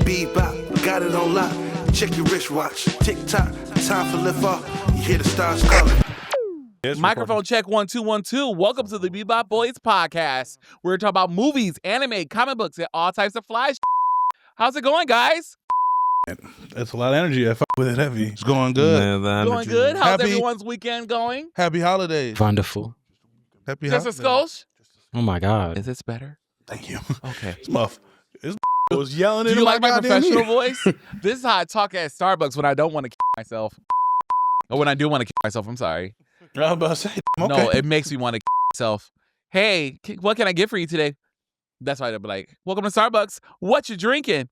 Bebop, got it on lock. Check your wristwatch. Tick-tock, time for lift off. You hear the stars calling. Microphone check 1 2 1 2. Welcome to the Bebop Boys podcast. We're talking about movies, anime, comic books, and all types of fly. How's it going, guys? That's a lot of energy. I fuck with it heavy. It's going good. Going good. How's Happy- everyone's weekend going? Happy holidays. Wonderful. Happy Just a holidays. skosh? Oh my God. Is this better? Thank you. Okay. This muff. This was yelling Do in you like my goddamn professional ear. voice? This is how I talk at Starbucks when I don't want to kill myself. Or when I do want to kill myself. I'm sorry. I was about to say, okay. No, it makes me want to kill myself. Hey, what can I get for you today? That's why they'll be like, welcome to Starbucks. What you drinking?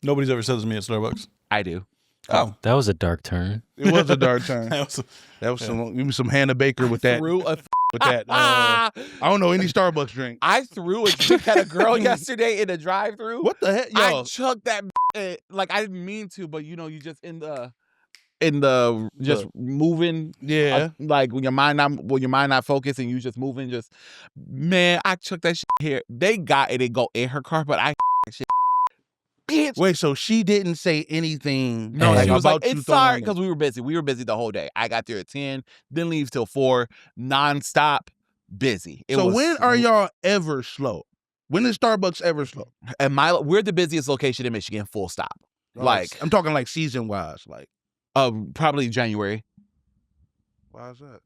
Nobody's ever said this to me at Starbucks. I do. Oh, That was a dark turn. it was a dark turn. that was some Hannah Baker with that. Threw a With that. I don't know any Starbucks drink. I threw a drink at a girl yesterday in the drive-thru. What the heck, I yo? chugged that like I didn't mean to, but you know, you just in the just moving. Yeah. Like when your mind not focused and you just moving, just man, I chucked that shit here. They got it and go in her car, but I shit. Bitch. Wait, so she didn't say anything? No, Hey, she was like, about you it's sorry, throwing it? because we were busy. We were busy the whole day. I got there at 10, didn't leave till 4, nonstop busy. So when are y'all ever slow? When is Starbucks ever slow? And we're the busiest location in Michigan, full stop. Like, I'm talking like season wise. Like, probably January. why is that?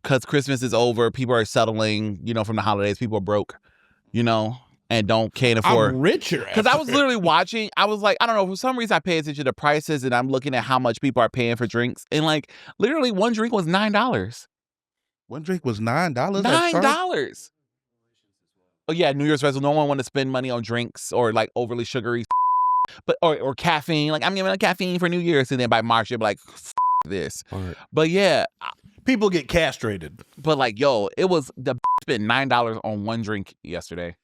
Because Christmas is over. People are settling, from the holidays. People are broke, and can't afford. I'm richer. Because I was literally watching, I was like, I don't know, for some reason I pay attention to prices and I'm looking at how much people are paying for drinks. And like, literally one drink was $9. One drink was $9. $9. Oh yeah, New Year's resolution. No one want to spend money on drinks or like overly sugary, but or caffeine. Like I'm giving caffeine for New Year's, and then by March you're like, this. Right. But yeah, People get castrated. but like yo, it was spent $9 on one drink yesterday.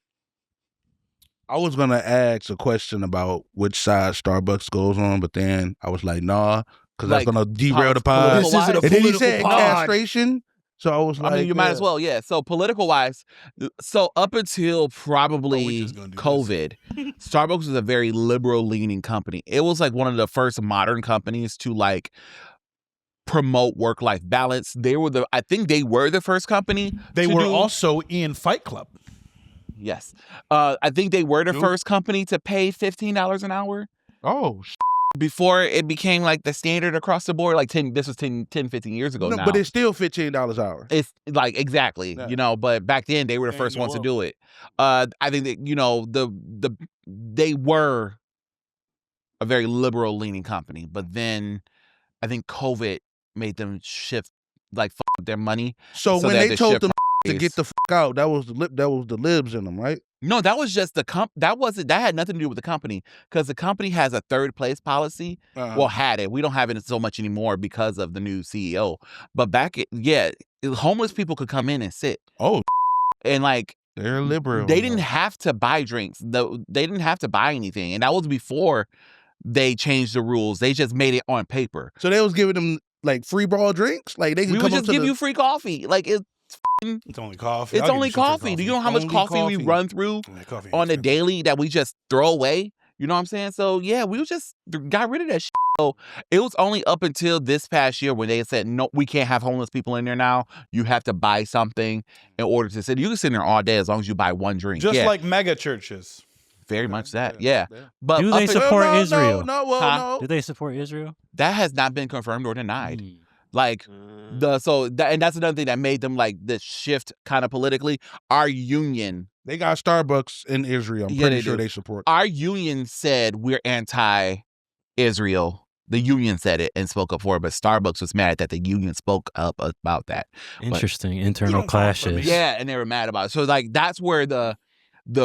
I was gonna ask a question about which side Starbucks goes on, but then I was like, nah, because that's Like, gonna derail the pod. political wise? And then he said pod. castration, so I was like, I mean, you might as well, yeah. So political wise, so up until probably just gonna do COVID, Starbucks was a very liberal leaning company. It was like one of the first modern companies to like promote work-life balance. I think they were the first company. They to were do- also in Fight Club. Yes. I think they were the Dude. first company to pay $15 an hour Oh, before it became like the standard across the board. Like 10 15 years ago no, now. but it's still $15 an hour. It's like exactly, Yeah. but back then they were the Ain't first no ones to world. do it. I think that they were a very liberal leaning company, but then I think COVID made them shift like fuck with their money. So So when they had they to told shift them to priorities. get the fuck out, that was the libs in them, right? No, that was just that had nothing to do with the company because the company has a third place policy. Well, had it. We don't have it so much anymore because of the new CEO. But homeless people could come in and sit. Oh, And like they're liberal. they didn't have to buy drinks. They didn't have to buy anything. And that was before they changed the rules. They just made it on paper. So they was giving them like free ball drinks. Like they could We come would up just to give the, you free coffee. Like It's only coffee. it's only coffee. Do you know how much Only coffee we coffee. run through Coffee on the expensive. daily that we just throw away? You know what I'm saying? So yeah, we just got rid of that shit. So it was only up until this past year when they said, no, we can't have homeless people in there now. You have to buy something in order to sit. You can sit in there all day as long as you buy one drink. Just yeah, like mega churches. very much that. Yeah. But Do up they in- support no, Israel? Huh? No. Do they support Israel? that has not been confirmed or denied. Mm. Like and that's another thing that made them like this shift kind of politically. Our union They got Starbucks in Israel. I'm Yeah, pretty they sure do. they support. Our union said we're anti-Israel. The union said it and spoke up for it, but Starbucks was mad that the union spoke up about that. Interesting internal don't call for me. clashes. Yeah, and they were mad about it. So like that's where the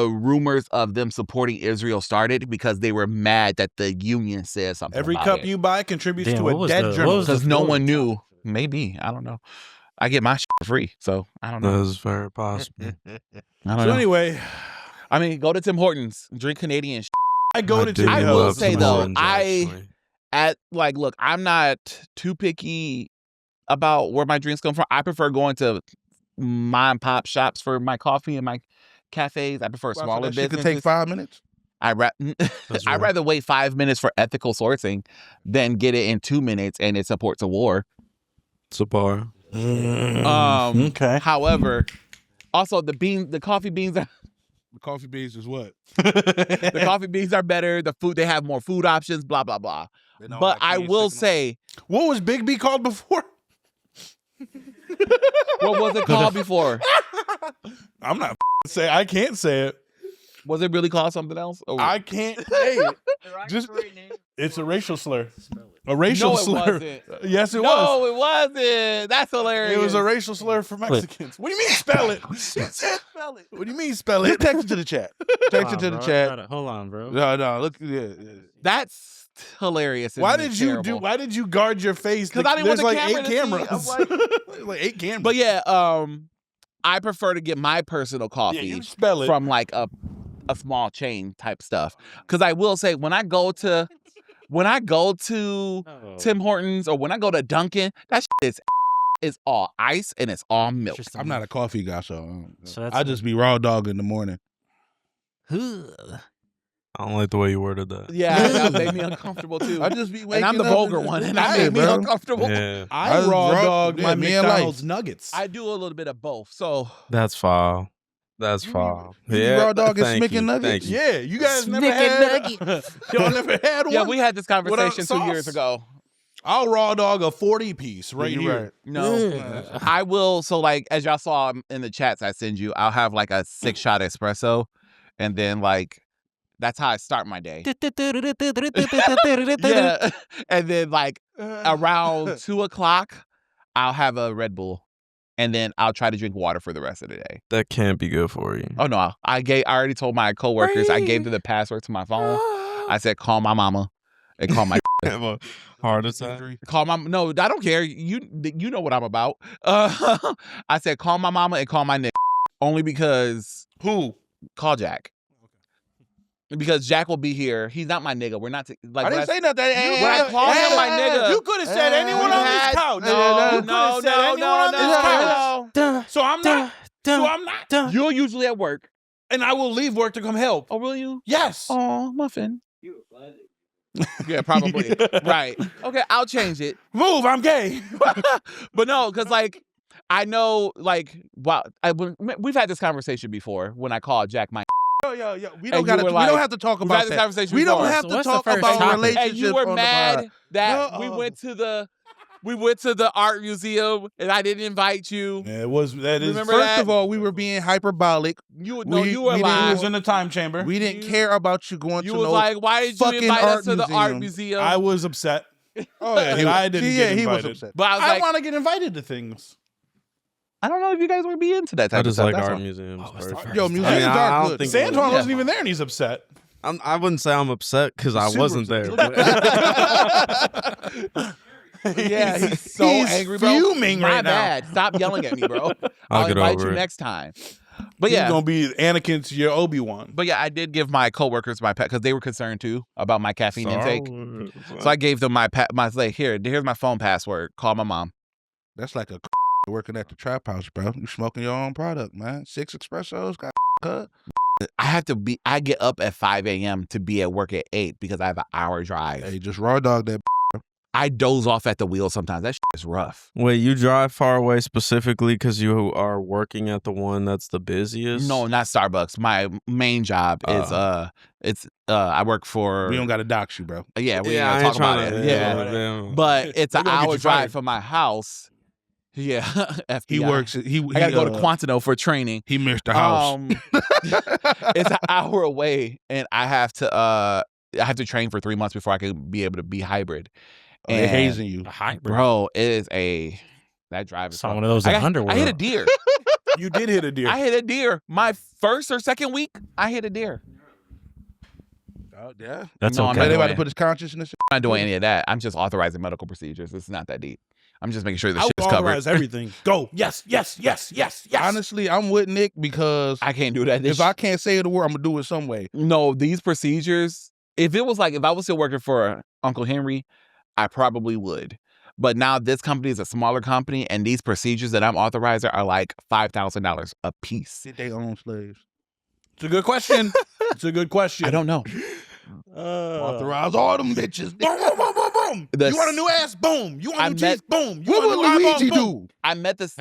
rumors of them supporting Israel started because they were mad that the union said something. Every about cup it. you buy contributes Damn, to what a was dead the- what journalist. was the because no story? one knew. Maybe I don't know. I get my shit for free, so I don't know. That is very possible. I don't So know. anyway, I mean, go to Tim Hortons, drink Canadian. I go to do I Tim will Hortons. say, some though, orange, I- actually. Look, I'm not too picky about where my drinks come from. I prefer going to mom and pop shops for my coffee and my cafes. I prefer Wow, so smaller that shit businesses. could take 5 minutes. That's I'd real. rather wait 5 minutes for ethical sourcing than get it in 2 minutes and it supports a war. It's a bar. Okay. However, also the coffee beans are The coffee beans is what? the coffee beans are better. The food, they have more food options. Blah blah blah. They don't But like I cheese will sticking on- say, What was Big B called before? what was it called before? I'm not say. I can't say it. Was it really called something else? Or- I can't say it. Just it's a racial slur. A racial No, it slur. wasn't. Yes, it was. No, it wasn't. That's hilarious. It was a racial slur for Mexicans. What do you mean spell it? Spell it. What do you mean spell Just it? text it to the chat. Text it to the chat. Hold on, bro. No, look. Yeah. That's hilarious. Why Isn't it did you terrible? do? Why did you guard your face? 'Cause I didn't want There's the like camera 8 to see. cameras. I'm There's like 8 cameras. But yeah, I prefer to get my personal coffee yeah, you spell it. from like a small chain type stuff. Because I will say when I go to Tim Hortons or when I go to Dunkin', that shit is all ice and it's all milk. I'm not a coffee guy, so So that's I just be raw dog in the morning. I don't like the way you worded that. Yeah, that made me uncomfortable too. I just be waking and I'm the up vulgar and- one, and Yeah, that made me bro. uncomfortable. Yeah, I was raw drunk- dog yeah, my me and McDonald's Life. nuggets. I do a little bit of both. So that's foul. That's foul. you be Yeah, raw dog and thank Smick and you, Nuggets? thank you. yeah, you guys never Snicket had. Y'all never had one. yeah, we had this Without conversation 2 years sauce? ago. I'll raw dog a 40 piece right You're here. right. No, I will. So like as y'all saw in the chats I send you, I'll have like a 6-shot espresso, and then like that's how I start my day. Yeah, and then like around 2:00, I'll have a Red Bull, and then I'll try to drink water for the rest of the day. That can't be good for you. Oh no, I already told my coworkers. I gave them the password to my phone. I said call my mama and call my Have a heart attack. call my no. I don't care. You know what I'm about. I said call my mama and call my nigga only because Who? call Jack. Because Jack will be here. He's not my nigga. We're not like I didn't say nothing. When I call him my nigga, You could have said anyone we on had- this couch. No, You coulda said anyone on this couch. So I'm not. So I'm not. You're usually at work. And I will leave work to come help. Oh, will you? Yes. Oh, muffin. Yeah, probably. Right. Okay, I'll change it. Move. I'm gay. But no, because like I know, like, wow, we've had this conversation before when I called Jack my. Yo. We And don't you gotta. were We like- don't have to talk We've about had this that. conversation We don't before. have So to what's the talk first about topic? relationships. And you were on the mad pod. that No. we went to the art museum and I didn't invite you. Yeah, it was. That is. Remember First that? of all, we were being hyperbolic. You were we lying. didn't- He was in the time chamber. We didn't care about you going You to was no. like, why did you fucking invite us art to the art museum. museum? I was upset. Oh yeah, And I didn't get he was invited. upset. but I was I like, want to get invited to things. I don't know if you guys would be into that type I of just stuff. like that's art all. museums. personally. Yo, I museums mean, are I don't good. think Santuan Yeah. wasn't even there, and he's upset. I wouldn't say I'm upset because I Super wasn't there. Yeah, he's so He's angry, bro. fuming My right now. bad. Stop yelling at me, bro. I'll get invite over you it. next time. But He's yeah, gonna be Anakin to your Obi-Wan. but yeah, I did give my coworkers my pet because they were concerned too about my caffeine intake. So I gave them my like, here's my phone password. Call my mom. That's like a working at the trap house, bro. You smoking your own product, man. 6 espressos, got cut. I get up at 5 a.m. to be at work at 8 because I have an hour drive. Hey, just raw dog that. I doze off at the wheel sometimes. That shit is rough. Wait, you drive far away specifically because you are working at the one that's the busiest? No, not Starbucks. My main job is I work for We don't got to dox you, bro. yeah, we I ain't ain't gonna talk about trying it. to. Yeah. But it's an We're gonna get hour you drive fired. from my house. Yeah, FBI. He works. He I gotta go to Quantino for training. He missed the house. It's an hour away, and I have to train for 3 months before I can be able to be hybrid. They And, hazing you. A hybrid. bro. It is that drive is Saw tough. one of those I in got- Underworld. I hit a deer. You did hit a deer. I hit a deer. My first or second week, I hit a deer. Oh yeah. That's No, I'm okay. not They about doing to put his consciousness. I'm not doing any of that. I'm just authorizing medical procedures. It's not that deep. I'm just making sure the I shit's covered. authorize everything. Go. Yes. Honestly, I'm with Nick because I can't do that. if I can't say the word, I'm gonna do it some way. No, these procedures, if I was still working for Uncle Henry, I probably would. But now this company is a smaller company, and these procedures that I'm authorizing are like $5,000 a piece. Did they own slaves? It's a good question. It's a good question. I don't know. Authorize all them bitches. Boom, boom, boom, boom, boom. The You want a new ass? Boom. You want I new teeth? met- Boom. You What want would a new eyeball? Luigi Boom. do? I met this.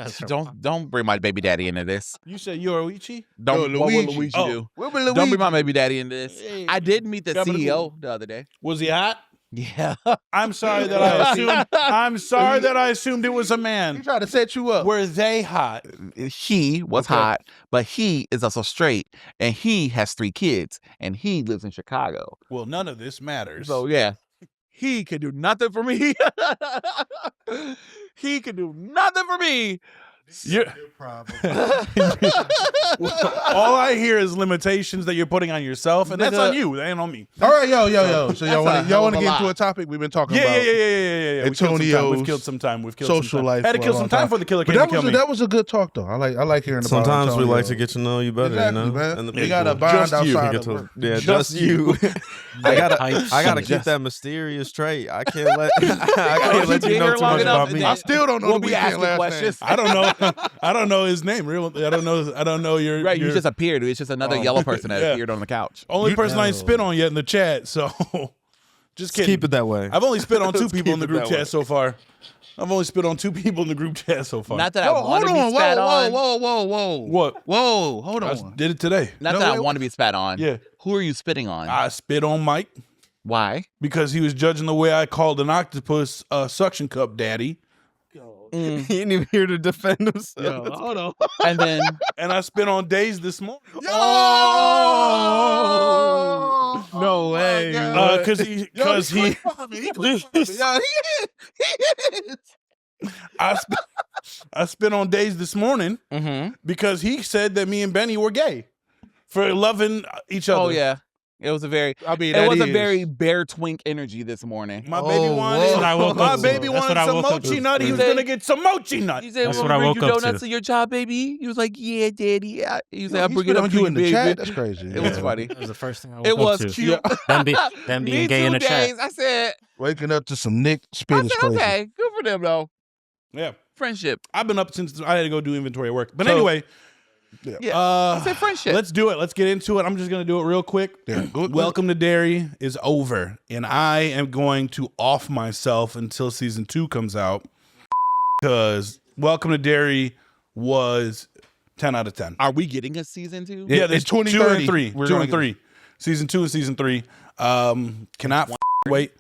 Don't bring my baby daddy into this. You said Yoruichi? Don't. Yo, What will Luigi. Luigi Oh. do? What would Don't bring Luigi my do? baby daddy into this. Hey. I did meet the Capital CEO the other day. Was he hot? Yeah. I'm sorry that I assumed. I'm sorry that I assumed it was a He man. tried to set you up. Were they hot? He was Okay. hot, but he is also straight, and he has 3 kids, and he lives in Chicago. Well, none of this matters. So yeah, he can do nothing for me. He can do nothing for me. You're- all I hear is limitations that you're putting on yourself, and that's Nigga. on you. That ain't on me. All right, yo. So That's a y'all hell want of to a get into lot. a topic we've been talking Yeah. about? We killed some time. We've Antonio's killed some time. We've killed social some time. life Had to for kill a some long time time. for the killer But came to that kill was me. that was a good talk though. I like hearing about Sometimes we Antonio. like to get to know you better, Exactly, you know. man. And the We got a people. bond Just you. outside Get of to- work. yeah, Just just you. I gotta keep Just- that mysterious trait. I can't let I can't let you you know dig her too long much enough about and me. then- I still don't know We'll the be weekend asking last questions. name. I don't know his name. Real. I don't know your. Right, you your- just appeared. It's just another Oh. yellow person that Yeah. appeared on the couch. only You- person I ain't spit on yet in the chat. So, just Just kidding. keep it that way. I've only spit on 2 Let's people in the keep it group that way. chat so far. I've only spit on 2 people in the group chat so far. Not that I Yo, want hold to be on, spat on. whoa. What? Whoa, hold I on. did it today. Not No, that I wait, want to be spat on. Yeah. Who are you spitting on? I spit on Mike Why? because he was judging the way I called an octopus suction cup daddy. He ain't even here to defend himself. Hold on. And then And I spit on Days this morning. Oh, No way. Because he I spit on Days this morning because he said that me and Benny were gay for loving each other. oh yeah, it was a very. I mean, It that was a is- very bear twink energy this morning. My baby Oh, wanted. whoa. That's what I woke my up to. baby That's wanted what I some woke up mochi to. nut. He He was said- gonna get some mochi nut. He said, That's "Will what I bring woke you up donuts to. to your job, baby." He was like, "Yeah, daddy." Yeah. He was like, Yo, "I'll he bring spit it up on to you you, in the baby." chat. That's crazy. It was funny. That was the first thing I woke It up was to. cute. Them Me being gay in too, the chat. Days. I said, Waking up to some Nick I spit is said, crazy. okay, good for them though. Yeah, Friendship. I've been up since I had to go do inventory at work. But So- anyway, Yeah. I said friendship. let's do it. Let's get into it. I'm just gonna do it real quick. Yeah, good. Welcome to Dairy is over, and I am going to off myself until season 2 comes out because Welcome to Dairy was 10 out of 10. Are we getting a season 2? Yeah, there's it's 2 and 2030. 3. We're 2 gonna and get- 3. Season 2 and season 3. Cannot wait.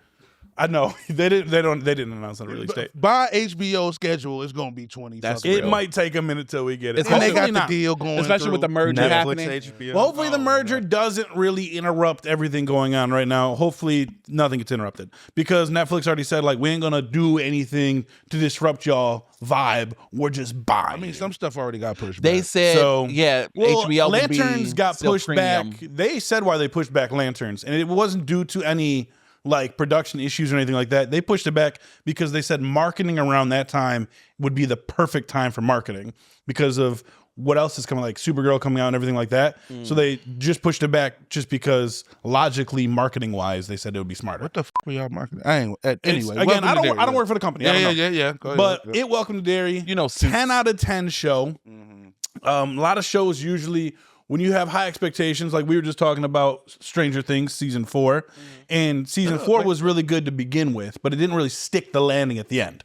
I know they didn't announce on release date. By HBO schedule, it's gonna be 20. That's something. It might take a minute till we get it. It's And they hopefully got the not. deal going, Especially with the through. merger Netflix, happening. HBO. Well, hopefully the merger doesn't really interrupt everything going on right now. Hopefully nothing gets interrupted because Netflix already said like we ain't gonna do anything to disrupt y'all vibe. We're just buying. I mean, some stuff already got pushed. They back. said, So- yeah, well, HBO would be Lanterns got still pushed premium. back. They said why they pushed back Lanterns, and it wasn't due to any like production issues or anything like that. They pushed it back because they said marketing around that time would be the perfect time for marketing because of what else is coming, like Supergirl coming out and everything like that. So they just pushed it back just because logically, marketing wise, they said it would be smarter. What the fuck were y'all marketing? I ain't. It's- Anyway, again, welcome I to don't Dairy. work for the company. I don't know. Yeah. Go ahead. But it Welcome to Dairy, You know, Suits. 10 out of 10 show. A lot of shows usually when you have high expectations, like we were just talking about Stranger Things season 4, and season 4 was really good to begin with, but it didn't really stick the landing at the end.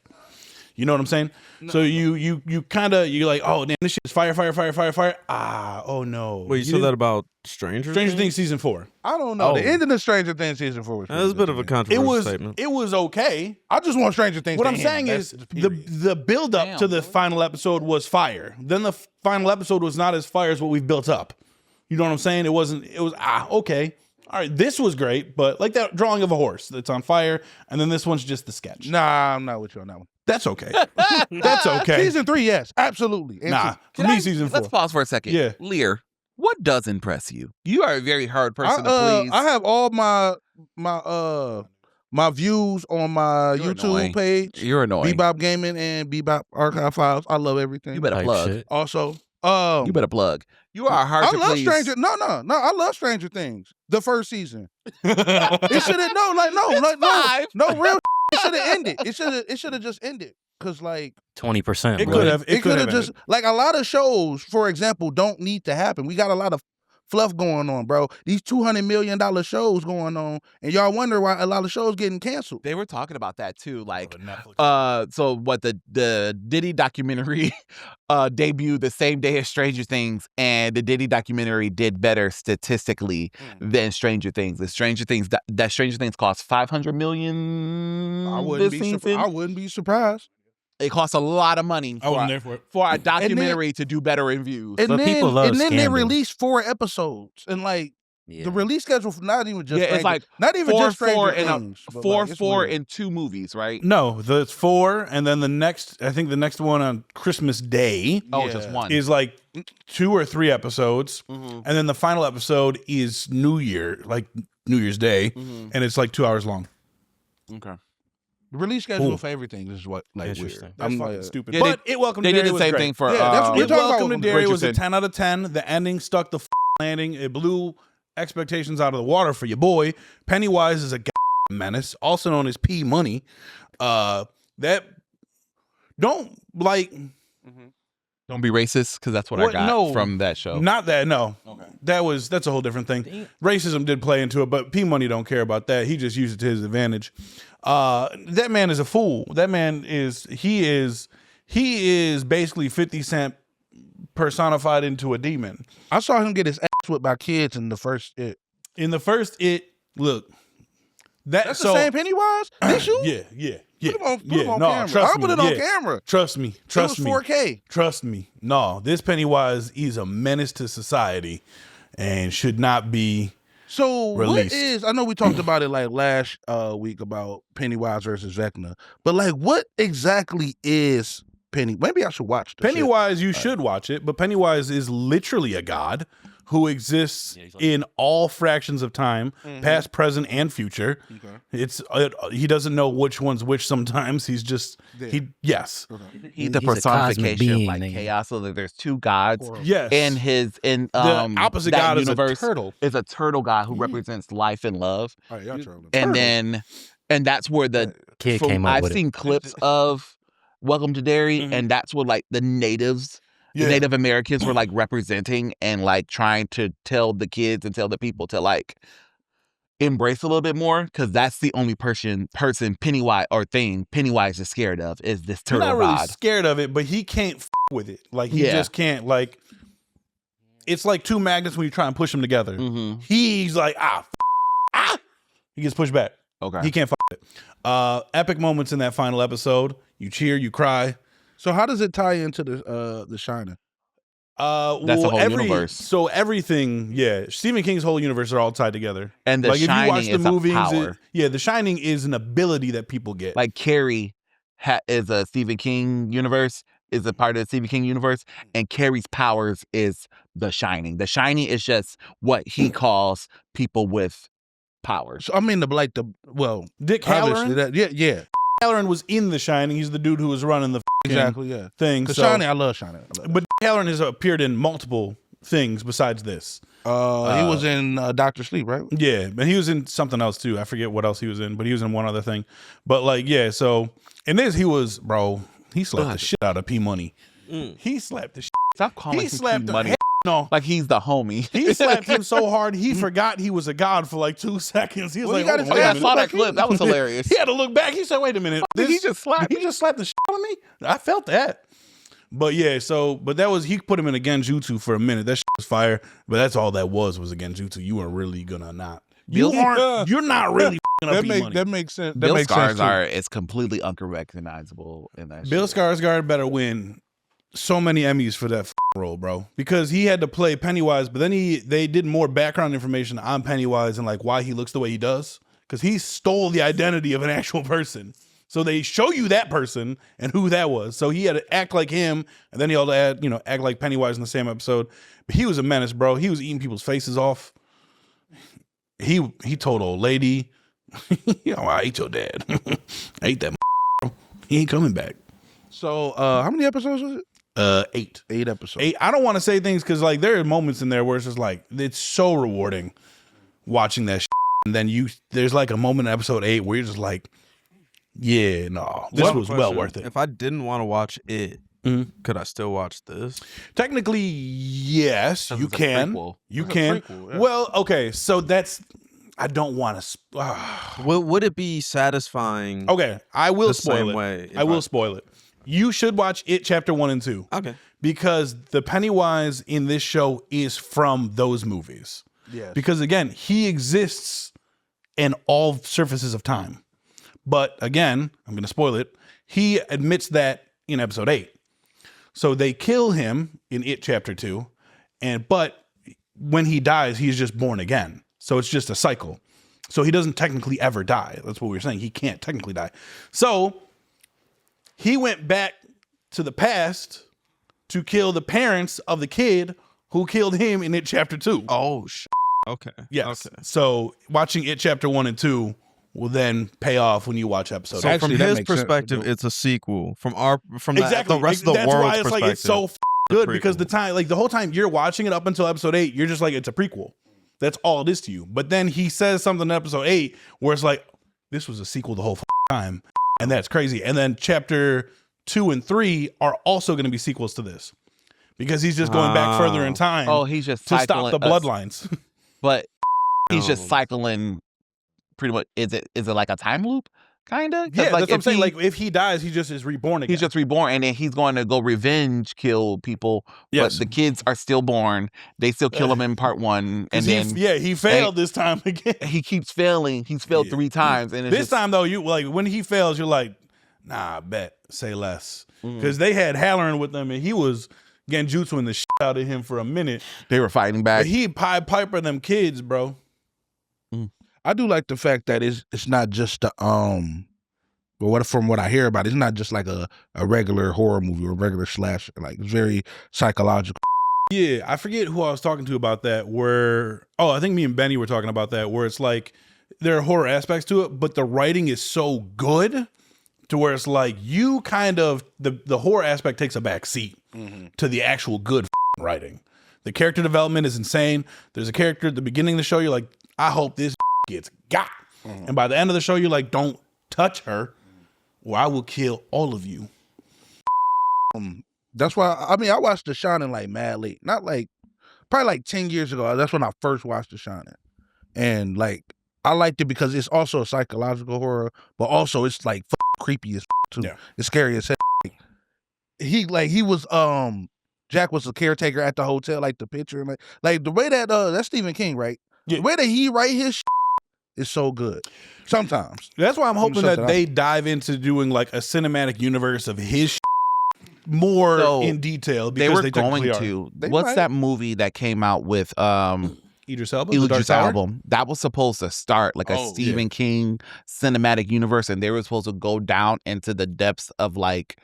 You know what I'm saying? So you kind of you're like, oh damn, this shit is fire. Ah, oh no. Wait, you said that about Stranger Things season 4. I don't know. Oh. The ending of Stranger Things season 4 was. That was a bit of a It controversial was statement. okay. I just want Stranger Things. What to I'm end. saying That's is period. the build up Damn, to the boy. final episode was fire. Then the final episode was not as fire as what we've built up. You know what I'm saying? It was okay. All right, this was great, but like that drawing of a horse that's on fire, and then this one's just the sketch. Nah, I'm not with you on that one. That's okay. That's okay. Season 3, yes, absolutely. And Nah, two- for Can me, I- season 4. Let's pause for a second. Yeah. Lear, what does impress you? You are a very hard person to please. I have all my views on my You're YouTube annoying. page, You're annoying. Bebop Gaming and Bebop Archive Files. I love everything. You better Type plug. shit. Also, You better plug. You are hard I to love please. Stranger. No, I love Stranger Things. The first season. It should have no real. It should have ended. It should have just ended. Cause like 20%. It really. could have. it could have just ended. like a lot of shows, for example, don't need to happen. We got a lot of fluff going on, bro. These $200 million shows going on, and y'all wonder why a lot of shows getting canceled. They were talking about that too. Like, the Netflix. so what the Diddy documentary debuted the same day as Stranger Things, and the Diddy documentary did better statistically than Stranger Things. The Stranger Things that Stranger Things cost $500 million. I wouldn't be surprised. It costs a lot of money I wasn't there for it. for a documentary to do better in views. And But then, people love and then they scandal. released 4 episodes, and like the release schedule for not even just it's like not even just four Stranger and Things, but four like, it's four weird. and 2 movies, right? No, it's 4, and then I think the next one on Christmas Day Oh, just one. is like 2 or 3 episodes, and then the final episode is New Year's Day, and it's like 2 hours long. Okay. The release schedule for everything is what like weird. Interesting. That's I'm fucking like, stupid. Yeah, but It Welcome They to did Derry the was same great. thing for Yeah, that's what we're It talking Welcome about to Derry was a Richardson. 10 out of 10. The ending stuck the landing. It blew expectations out of the water for your boy. Pennywise is a menace, also known as P Money. That don't like. Don't be racist, because that's what I got from that show. Not that, no. Okay. That's a whole different thing. Racism did play into it, but P Money don't care about that. He just used it to his advantage. That man is a fool. That man is basically 50 Cent personified into a demon. I saw him get his ass whipped by kids in the first It. In the first look. That's the same Pennywise? This you? Yeah. Put him on camera. Trust I'll put me, it on camera. Trust me. It was 4K. Trust me. No, this Pennywise is a menace to society and should not be So released. what is? I know we talked about it like last week about Pennywise versus Vecna, but like what exactly is Penny? Maybe I should watch this. Pennywise. You should watch it, but Pennywise is literally a god who exists in all fractions of time, past, present, and future. Okay. He doesn't know which one's which. Sometimes he's just yes. Okay. He's the He's a cosmic personification of being, like nigga. chaos. So that there's 2 gods. Yes. In the opposite that god universe is a turtle. is a turtle god who represents life and love. All right, y'all trolling. And that's where the Kid came up I've with seen clips of Welcome to Derry, and that's what like the natives, the Native Americans were like representing and like trying to tell the kids and tell the people to like embrace a little bit more, because that's the only person Pennywise or thing Pennywise is scared of is this He's turtle not really god. scared of it, but he can't with it. Like he just can't. Like it's like 2 magnets when you try and push them together. He's like he gets pushed back. Okay. He can't it. Epic moments in that final episode. You cheer, you cry. So how does it tie into the Shining? That's the whole universe. So everything, Stephen King's whole universe are all tied together. And The like if you Shining watch the is a movies, power. The Shining is an ability that people get. Like Carrie is a Stephen King universe, is a part of the Stephen King universe, and Carrie's powers is The Shining. The Shining is just what he calls people with powers. So I mean Dick obviously Halloran. yeah. Halloran was in The Shining. He's the dude who was running the Exactly, yeah. thing. Because So, Shining, I love Shining. but Dick Halloran has appeared in multiple things besides this. He was in Dr. Sleep, right? Yeah, but he was in something else too. I forget what else he was in, but he was in one other thing. But like, so in this he slapped the shit out of P Money. He slapped the shit. Stop calling He him slapped money. No. Like he's the homie. He slapped him so hard he forgot he was a god for like 2 seconds. He was Well, like, he got "Hold his on, Oh, yeah, I wait a saw minute." that clip. That was hilarious. He had to look back. He said, "Wait a minute, Did he just slap He just slapped the shit out of me." I felt that. But but that was he put him in a genjutsu for a minute. That shit was fire. But that's all that was a genjutsu. You weren't really gonna not. You're not really up P Money. That makes sense. That Bill makes sense. Skarsgård is completely unrecognizable in that. Bill shit. Skarsgård better win so many Emmys for that role, bro. Because he had to play Pennywise, but then they did more background information on Pennywise and like why he looks the way he does. Because he stole the identity of an actual person. So they show you that person and who that was. So he had to act like him, and then he had to act like Pennywise in the same episode. But he was a menace, bro. He was eating people's faces off. He told old lady, I ate your dad. I ate that. He ain't coming back. So how many episodes was it? 8. 8 episodes. 8. I don't want to say things because like there are moments in there where it's just like it's so rewarding watching that shit. And then there's like a moment in episode 8 where you're just like, yeah, no, this was well worth it. If I didn't want to watch it, could I still watch this? Technically, yes, you it's a can. prequel. You It's a can. prequel, yeah. Well, okay, so that's. I don't want to. Would it be satisfying? Okay, I will The spoil same it. way if I will I- spoil it. You should watch It Chapter 1 and 2. Okay. Because the Pennywise in this show is from those movies. Yes. Because again, he exists in all surfaces of time. But again, I'm going to spoil it. He admits that in episode 8. So they kill him in It Chapter 2, but when he dies, he's just born again. So it's just a cycle. So he doesn't technically ever die. That's what we were saying. He can't technically die. So he went back to the past to kill the parents of the kid who killed him in It Chapter 2. Oh, okay. Yes. Okay. So watching It Chapter 1 and 2 will then pay off when you watch episode So 8. Actually, from that his makes sense. perspective, it's a sequel. From Exactly. the rest of the That's world's why it's perspective. like it's so good because the whole time you're watching it up until episode 8, you're just like it's a prequel. That's all it is to you. But then he says something in episode 8 where it's like this was a sequel the whole time, and that's crazy. And then chapter 2 and 3 are also going to be sequels to this because he's just going back further in time. Oh, he's just to stop cycling the bloodlines. But he's Oh. just cycling. Pretty much, is it like a time loop? Kinda. Yeah, Like, that's what I'm if saying. he- Like if he dies, he just is reborn again. he's just reborn, and then he's going to go revenge kill people. Yes. But the kids are still born. They still kill him in part 1, and then he failed this time again. he keeps failing. He's failed 3 times, and it's This just, time though, you like when he fails, you're like, nah, I bet, say less, Mm. because they had Halloran with them, and he was genjutsuing the shit out of him for a minute. they were fighting back. But he Pied Piper them kids, bro. I do like the fact that it's not just the but from what I hear about it, it's not just like a regular horror movie or a regular slasher. Like it's very psychological. Yeah, I forget who I was talking to about that. I think me and Benny were talking about that. Where it's like there are horror aspects to it, but the writing is so good to where it's like you kind of the horror aspect takes a back seat to the actual good writing. The character development is insane. There's a character at the beginning of the show. You're like, I hope this gets got. And by the end of the show, you're like, don't touch her, or I will kill all of you. That's why I watched The Shining like mad late, not like probably like 10 years ago. That's when I first watched The Shining, and like I liked it because it's also a psychological horror, but also it's like creepy as too. Yeah. It's scary as hell. He was Jack was the caretaker at the hotel, like the picture, and like the way that that's Stephen King, right? Yeah. The way that he write his is so good. Sometimes That's why I'm hoping that something they dive into doing like a cinematic universe of his more So, in detail they because were they going technically are. to. They What's might. that movie that came out with Idris Elba, The Dark Idris Tower? Elba? That was supposed to start like a Oh, Stephen King cinematic universe, and they were supposed to go down into the depths of like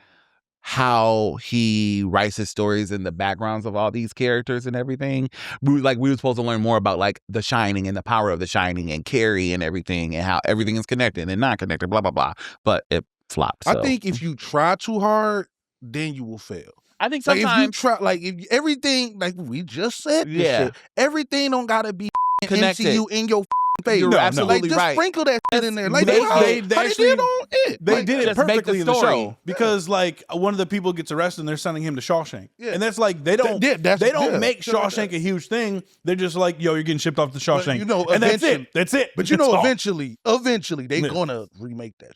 how he writes his stories and the backgrounds of all these characters and everything. We were supposed to learn more about like The Shining and the power of The Shining and Carrie and everything and how everything is connected and not connected, blah blah blah. But it flopped. I so. think if you try too hard, then you will fail. I think Like if you sometimes try, like if everything, like we just said, this Yeah. shit, everything don't gotta be Connected. MCU in your face. You're No, no. absolutely like just right. sprinkle that shit in there. Like They- how they they actually- did on it. They Like, did it just make the perfectly in the story. show because like one of the people gets arrested and they're sending him to Shawshank. Yeah. And that's like they don't make shit like Shawshank that. a huge thing. They're just like, yo, you're getting shipped off to But, Shawshank. you know, and that's eventually- it. That's it. But you That's know, all. eventually they Yeah. gonna remake that.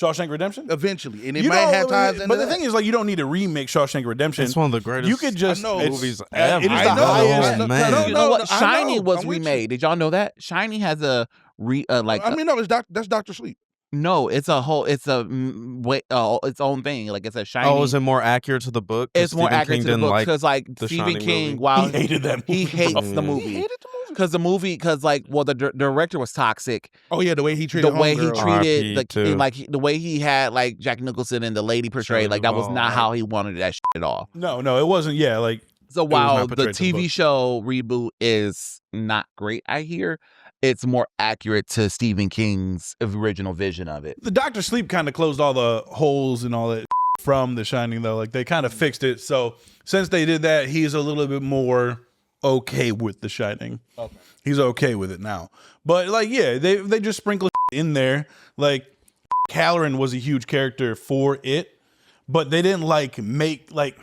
Shawshank Redemption? Eventually, and it You might know, have ties into but the that. thing is, like, you don't need to remake Shawshank Redemption. It's one of the greatest. You could just I know. it's- movies it ever. is the I know. highest. Oh, man. you know what? I Shining know. was I'm with you. remade. Did y'all know that? Shining has a No, that's Dr. Sleep. no. It's a whole. It's a its own thing. Like it's a Shining. Oh, is it more accurate to the book? 'Cause It's more Stephen accurate King to the didn't book like because like the Stephen Shining King, movie? while He hated that movie. he hates the Mm. He movie hated the movie. because the director was toxic. Oh yeah, the way he treated The way he homegirl. treated RIP too. the way he had like Jack Nicholson and the lady portrayed, Shelley like that was Duvall, not right. how he wanted that shit at all. No, it wasn't. Yeah, like So was while not the portrayed to the TV book. show reboot is not great, I hear it's more accurate to Stephen King's original vision of it. the Doctor Sleep kind of closed all the holes and all that from The Shining, though. Like they kind of fixed it. So since they did that, he's a little bit more okay with The Shining. Okay. He's okay with it now. But like, yeah, they just sprinkle in there. Like Halloran was a huge character for it, but they didn't like make like.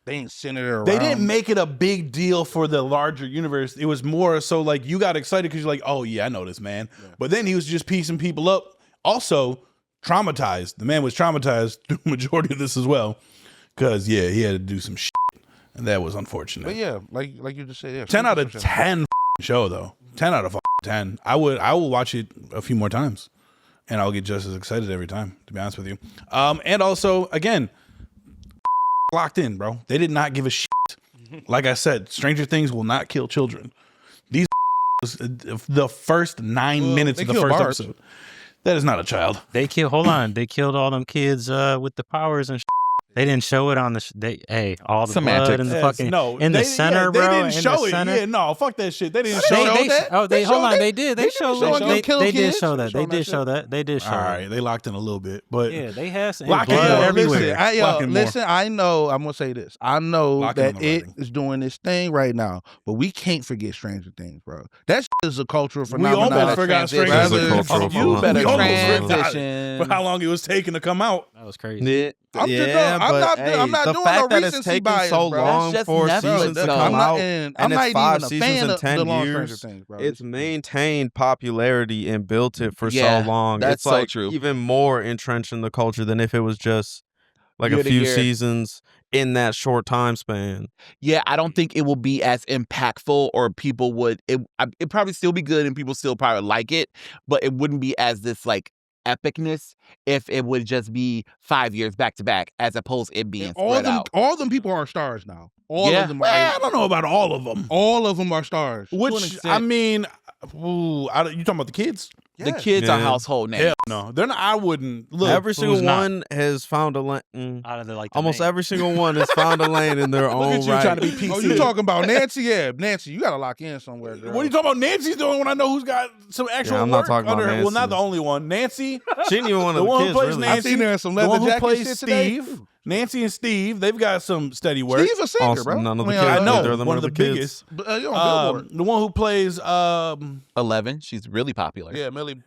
They ain't centered it around. They didn't make it a big deal for the larger universe. It was more so like you got excited because you're like, oh yeah, I know this man. Yeah. But then he was just piecing people up. Also traumatized. The man was traumatized through the majority of this as well. Because yeah, he had to do some shit. And that was unfortunate. But yeah, like you just said, yeah, 10 out of 10 show though. 10 out of 10. I will watch it a few more times. And I'll get just as excited every time, to be honest with you. And also, again, locked in, bro. They did not give a shit. Like I said, Stranger Things will not kill children. These was the first 9 minutes of the first episode. That is not a child. They killed. Hold on. They killed all them kids with the powers and. They didn't show it on the. All the blood in the fucking in the center, bro. They didn't show it. Yeah, no, fuck that shit. They didn't show that. Oh, they hold on. They did. They showed. They did show that. They did show that. They did show. All right, they locked in a little bit, but yeah, they had some blood everywhere. Listen, I know. I'm gonna say this. I know that it is doing this thing right now, but we can't forget Stranger Things, bro. That is a cultural phenomenon. We almost forgot Stranger Things. You better transition for how long it was taking to come out. That was crazy. I'm not the doing fact no that it's recency taking bias, so bro. long for seasons to come out, I'm and not it's 5 even a seasons fan in of 10 the long years. Stranger Things, bro. It's maintained popularity and built it for Yeah, so long. that's It's so like true. even more entrenched in the culture than if it was just like Year a to few year. seasons in that short time span. Yeah, I don't think it will be as impactful, or people would. It probably still be good, and people still probably like it, but it wouldn't be as this like epicness if it would just be 5 years back to back, as opposed to it being spread out. All them people are stars now. All Yeah. of them. Well, I don't know about all of them. All of them are stars. Which I mean, you talking about the kids? The kids are Yeah. household names. Hell no, they're not. I wouldn't look. Every single who's not? one has found a lane. Out of the like Almost every single one has found a lane in their Look own at you right. trying to be PC. Oh, you talking about Nancy? Yeah, Nancy, you gotta lock in somewhere, girl. What are you talking about? Nancy's doing when I know who's got some actual I'm not work talking about under her. Well, not Nancy. the only one. Nancy, She ain't even one the of the one who kids, plays really. Nancy, I seen her in some the leather one who jacket plays shit today. Steve, Nancy and Steve, they've got some steady work. Steve's a singer, Also, bro. none of the I mean, kids, I know, neither of them one are of the the kids. biggest. You're on Billboard. The one who plays 11. She's really popular. Yeah, Millie.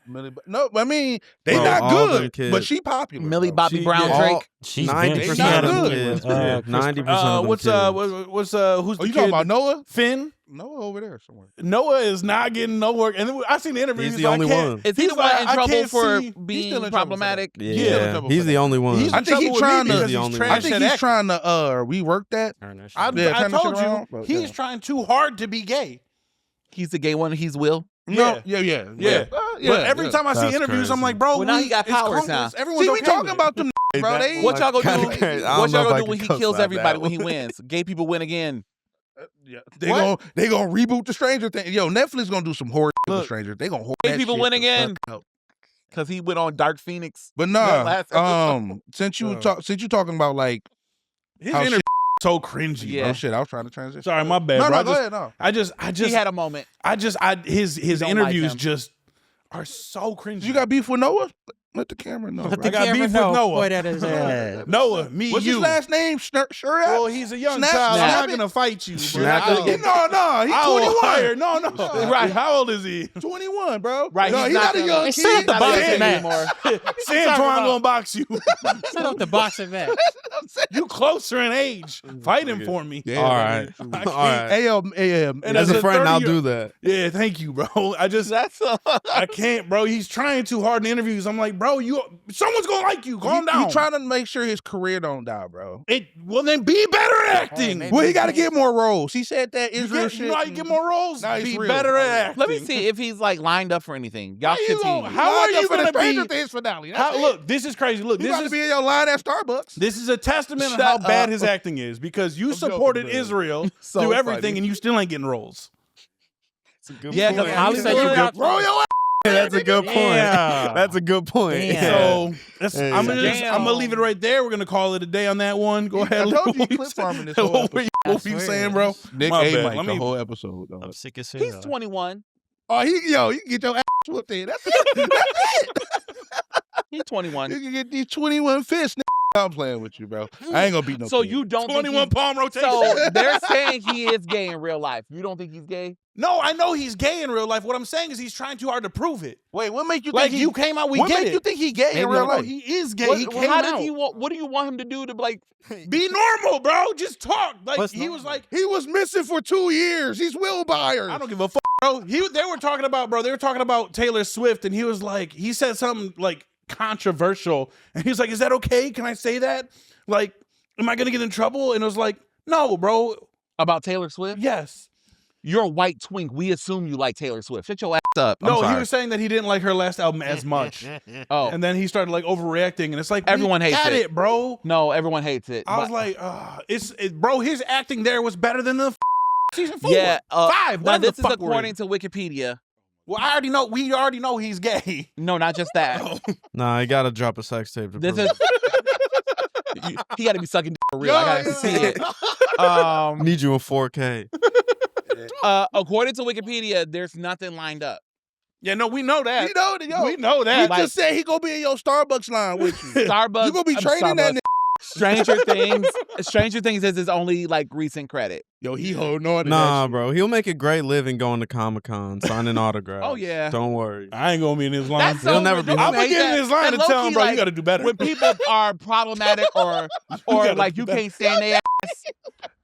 No, I mean they Bro, not all them good, kids. but she popular. Millie bro. Bobby She- Brown yeah. Drake. She's 90% not of them good. kids. Yeah, 90% of them what's kids. who's the Oh, you kid? talking about Noah? Finn? Noah over there somewhere. Noah is not getting no work, and then I seen the interview. He's the like, I only can't- one. Is he he's the one like, in I trouble can't for see- being still in trouble for problematic? that. He's still in Yeah, trouble he's for the that. only one. He's I in think trouble he's with trying me to- because He's the he's only trash one. I think at he's acting. trying to rework that. Turn that shit I, around. Yeah, I turn that told shit you around, but he's yeah. trying too hard to be gay. He's the gay one. He's Will. No, yeah. Yeah. But every time I see That's interviews, I'm crazy. like, bro, Well, now he got it's powers cool. now. Everyone's See, we okay talking with it. about them, bro. They What y'all gonna Kinda do? crazy. I What don't know y'all if gonna I do when can he cuss kills like everybody that. when he wins? Gay people win again. They gonna reboot the Stranger Things. Yo, Netflix gonna do some horror shit with Look, Stranger. They gonna horror Gay that people shit win the again. fuck out. Because he went on Dark Phoenix. But That nah, last episode. since you talking about like His how interview so cringy. Yeah. Bro. oh shit, I was trying to transition. Sorry, my bad, No, bro. no, go ahead. No, I just He had a moment. his don't interviews like him. just are so cringy. you got beef with Noah? Let the camera know. Let bro. I got beef with Noah. Point at his ass. Noah, me, What's you. his last name? Sure. Well, he's a young Snap- child. I'm Snap not it. gonna fight you. Bro. Snap I- it. No, he's I will 21. hire. No. No. Right. How old is he? 21, bro. Right, No, he's he's not not a gonna- young Hey, set up kid. the Not boxing gay match. anymore. Santuan gonna box you. Set up the boxing match. You closer in age. Fight him for me. Yeah, All right. I All can't- right. And As a friend, I'll 30-year do that. Yeah, thank you, bro. I can't, bro. He's trying too hard in interviews. I'm like, bro, someone's gonna like you. Calm down. He trying to make sure his career don't die, bro. Well, then be better at acting. maybe Well, he got to get more roles. He said that You Israel get, shit. you know how you get more roles? Nah, he's Be real. better at acting. Let me see if he's like lined up for anything. Y'all How you continue. gonna- how are you for the gonna Stranger be? Things finale? That's it. Look, this is crazy. Look, You this got to is be in your line at Starbucks. this is a testament Shut of how bad up. his acting is because you joking, supported bro. Israel So through everything funny. and you still ain't getting roles. Yeah, because How he's is that you really good- out- Roll your That's a good point. Yeah. That's a good point. Damn. So Hey. I'm gonna leave it right there. We're gonna call it a day on that one. Go ahead. I told you What he you clip say- farming this whole What were you I what were you swear. saying, bro? Nick My A. bad. Mike Let the me- whole episode. Dog. I'm sick as hell. He's 21. Oh, you can get your ass whooped in. That's it. That's it. He's 21. You can get these 21 fists. I'm playing with you, bro. I ain't gonna beat no. So kid. you don't 21 palm rotation. So they're saying he is gay in real life. You don't think he's gay? No, I know he's gay in real life. What I'm saying is he's trying too hard to prove it. Wait, what make you Like think you came out? We what get make it. you think he gay in Maybe real no, life? he is gay. What, he came how out. does he want? What do you want him to do to like? Be normal, bro. Just talk. Like What's he normal? was like, He was missing for 2 years. He's Will Byers. I don't give a fuck, bro. They were talking about, bro. They were talking about Taylor Swift, and he was like, he said something like controversial, and he was like, "Is that okay? Can I say that? Like, am I gonna get in trouble?" And it was like, "No, bro. About Taylor Swift? Yes." You're a white twink. We assume you like Taylor Swift. Shut your ass up. I'm No, he sorry. was saying that he didn't like her last album as much, Oh, and then he started like overreacting, and it's like Everyone we hates got it. bro. no, everyone hates it. I was like, bro, his acting there was better than the season 4. yeah, 5. Now Whatever this the is fuck we're in. according to Wikipedia. Well, I already know. We already know he's gay. No, not just that. Nah, you gotta drop a sex tape to This prove is. He got to be sucking dick for real. I got to Yeah, see yeah. it. it. Need you in 4K. According to Wikipedia, there's nothing lined up. Yeah, no, we know that. You know, yo, We know he that. Like- just said he gonna be in your Starbucks line with you. Starbucks. You gonna be I'm training that Starbucks. Stranger Things. Stranger Things is his only like recent credit. Yo, he holding on to Nah, that shit. bro. He'll make a great living going to Comic-Con, signing autographs. Oh, yeah. Don't worry. I ain't gonna be in his line. That's so He'll never weird. be- Don't I'm gonna hate get in that. his line And and tell him, low-key, bro, like, you gotta do better. When people are problematic or gotta like do you better. can't stand their ass,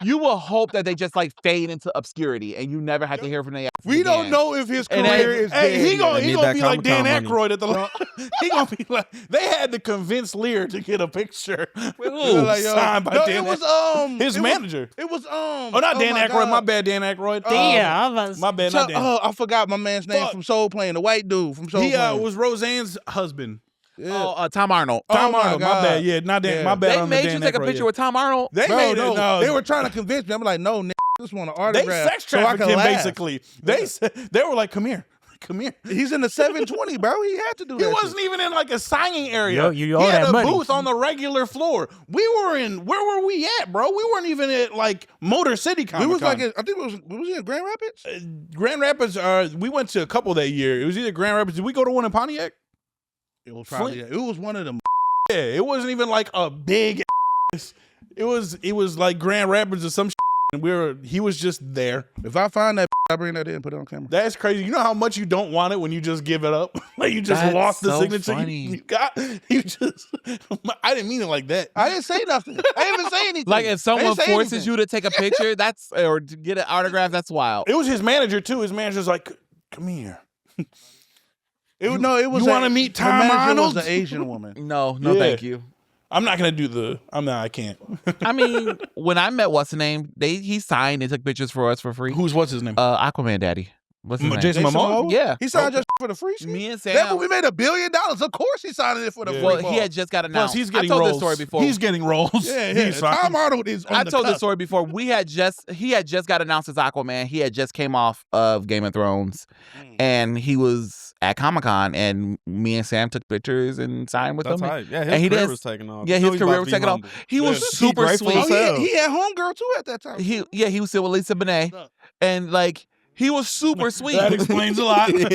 you will hope that they just like fade into obscurity and you never have to hear from their ass. We don't again. know if his And career then- is Hey, dead he gonna Need be that like Dan Comic-Con Aykroyd at the. He gonna be like they had to convince Lear to get a picture. With yet. who? Like, yo, Signed by no, Dan it was his it was- manager. It was Oh, not Dan my Aykroyd. God. My bad, Dan Aykroyd. Yeah, I'm about to My bad, So- not Dan. I forgot my man's name Fuck. from Soul Plane, the white dude from Soul He Plane. was Roseanne's husband. Yeah. Oh, Tom Arnold. Oh, Tom my Arnold. My God. bad. Yeah, not Dan. Yeah. My bad. They on the made Dan you take a Aykroyd, picture yeah. with Tom Arnold. They Bro, made no, it. No, they were trying to convince me. I'm like, no, just want an They autograph. sex so I trafficked can him laugh. basically. They were like, "Come here, come here." He's in the 720, bro. He had to do He that. wasn't even in like a signing area. Yo, you owe he had that a money. booth on the regular floor. We were in. Where were we at, bro? We weren't even at like Motor City We Comic-Con. was like, I think it was in Grand Rapids? Grand Rapids. We went to a couple that year. It was either Grand Rapids. Did we go to one in Pontiac? It was probably, it was one of them. Yeah, it wasn't even like a big. It was like Grand Rapids or some. And he was just there. If I find that, I bring that in and put it on camera. That's crazy. You know how much you don't want it when you just give it up? Like you just That's lost the so signature funny. you got. You just. I didn't mean it like that. I didn't say nothing. I didn't even say anything. Like if someone I didn't say forces anything. you to take a picture, that's or to get an autograph, that's wild. It was his manager too. His manager's like, "Come here." It was, no, it was. you wanna meet the Tom manager Arnold? was an Asian woman. No, no, Yeah. thank you. I'm not gonna do the. I can't. I mean, when I met what's the name, he signed and took pictures for us for free. What's his name? Aquaman Daddy. What's his name? Jason Momoa? Yeah. He signed just for the free shit. Me and That Sam. movie made $1 billion. Of course, he signed it for the Yeah. free Well, ball. he had just got Plus, announced. he's getting I told roles. this story before. He's getting roles. Yeah. He's fine. Tom Arnold is on I the told this cusp. story before. He had just got announced as Aquaman. He had just came off of Game of Thrones, and he was at Comic-Con, and me and Sam took pictures and signed with That's him. right. Yeah, and his he career did- was taking off. Yeah, You know his he's about career to was be taking off. humble. He was Yeah. super grateful sweet. as Oh, hell. he had Homegirl too at that time. He was still with Lisa Bonet, and like he was super sweet. That explains a lot. Everyone,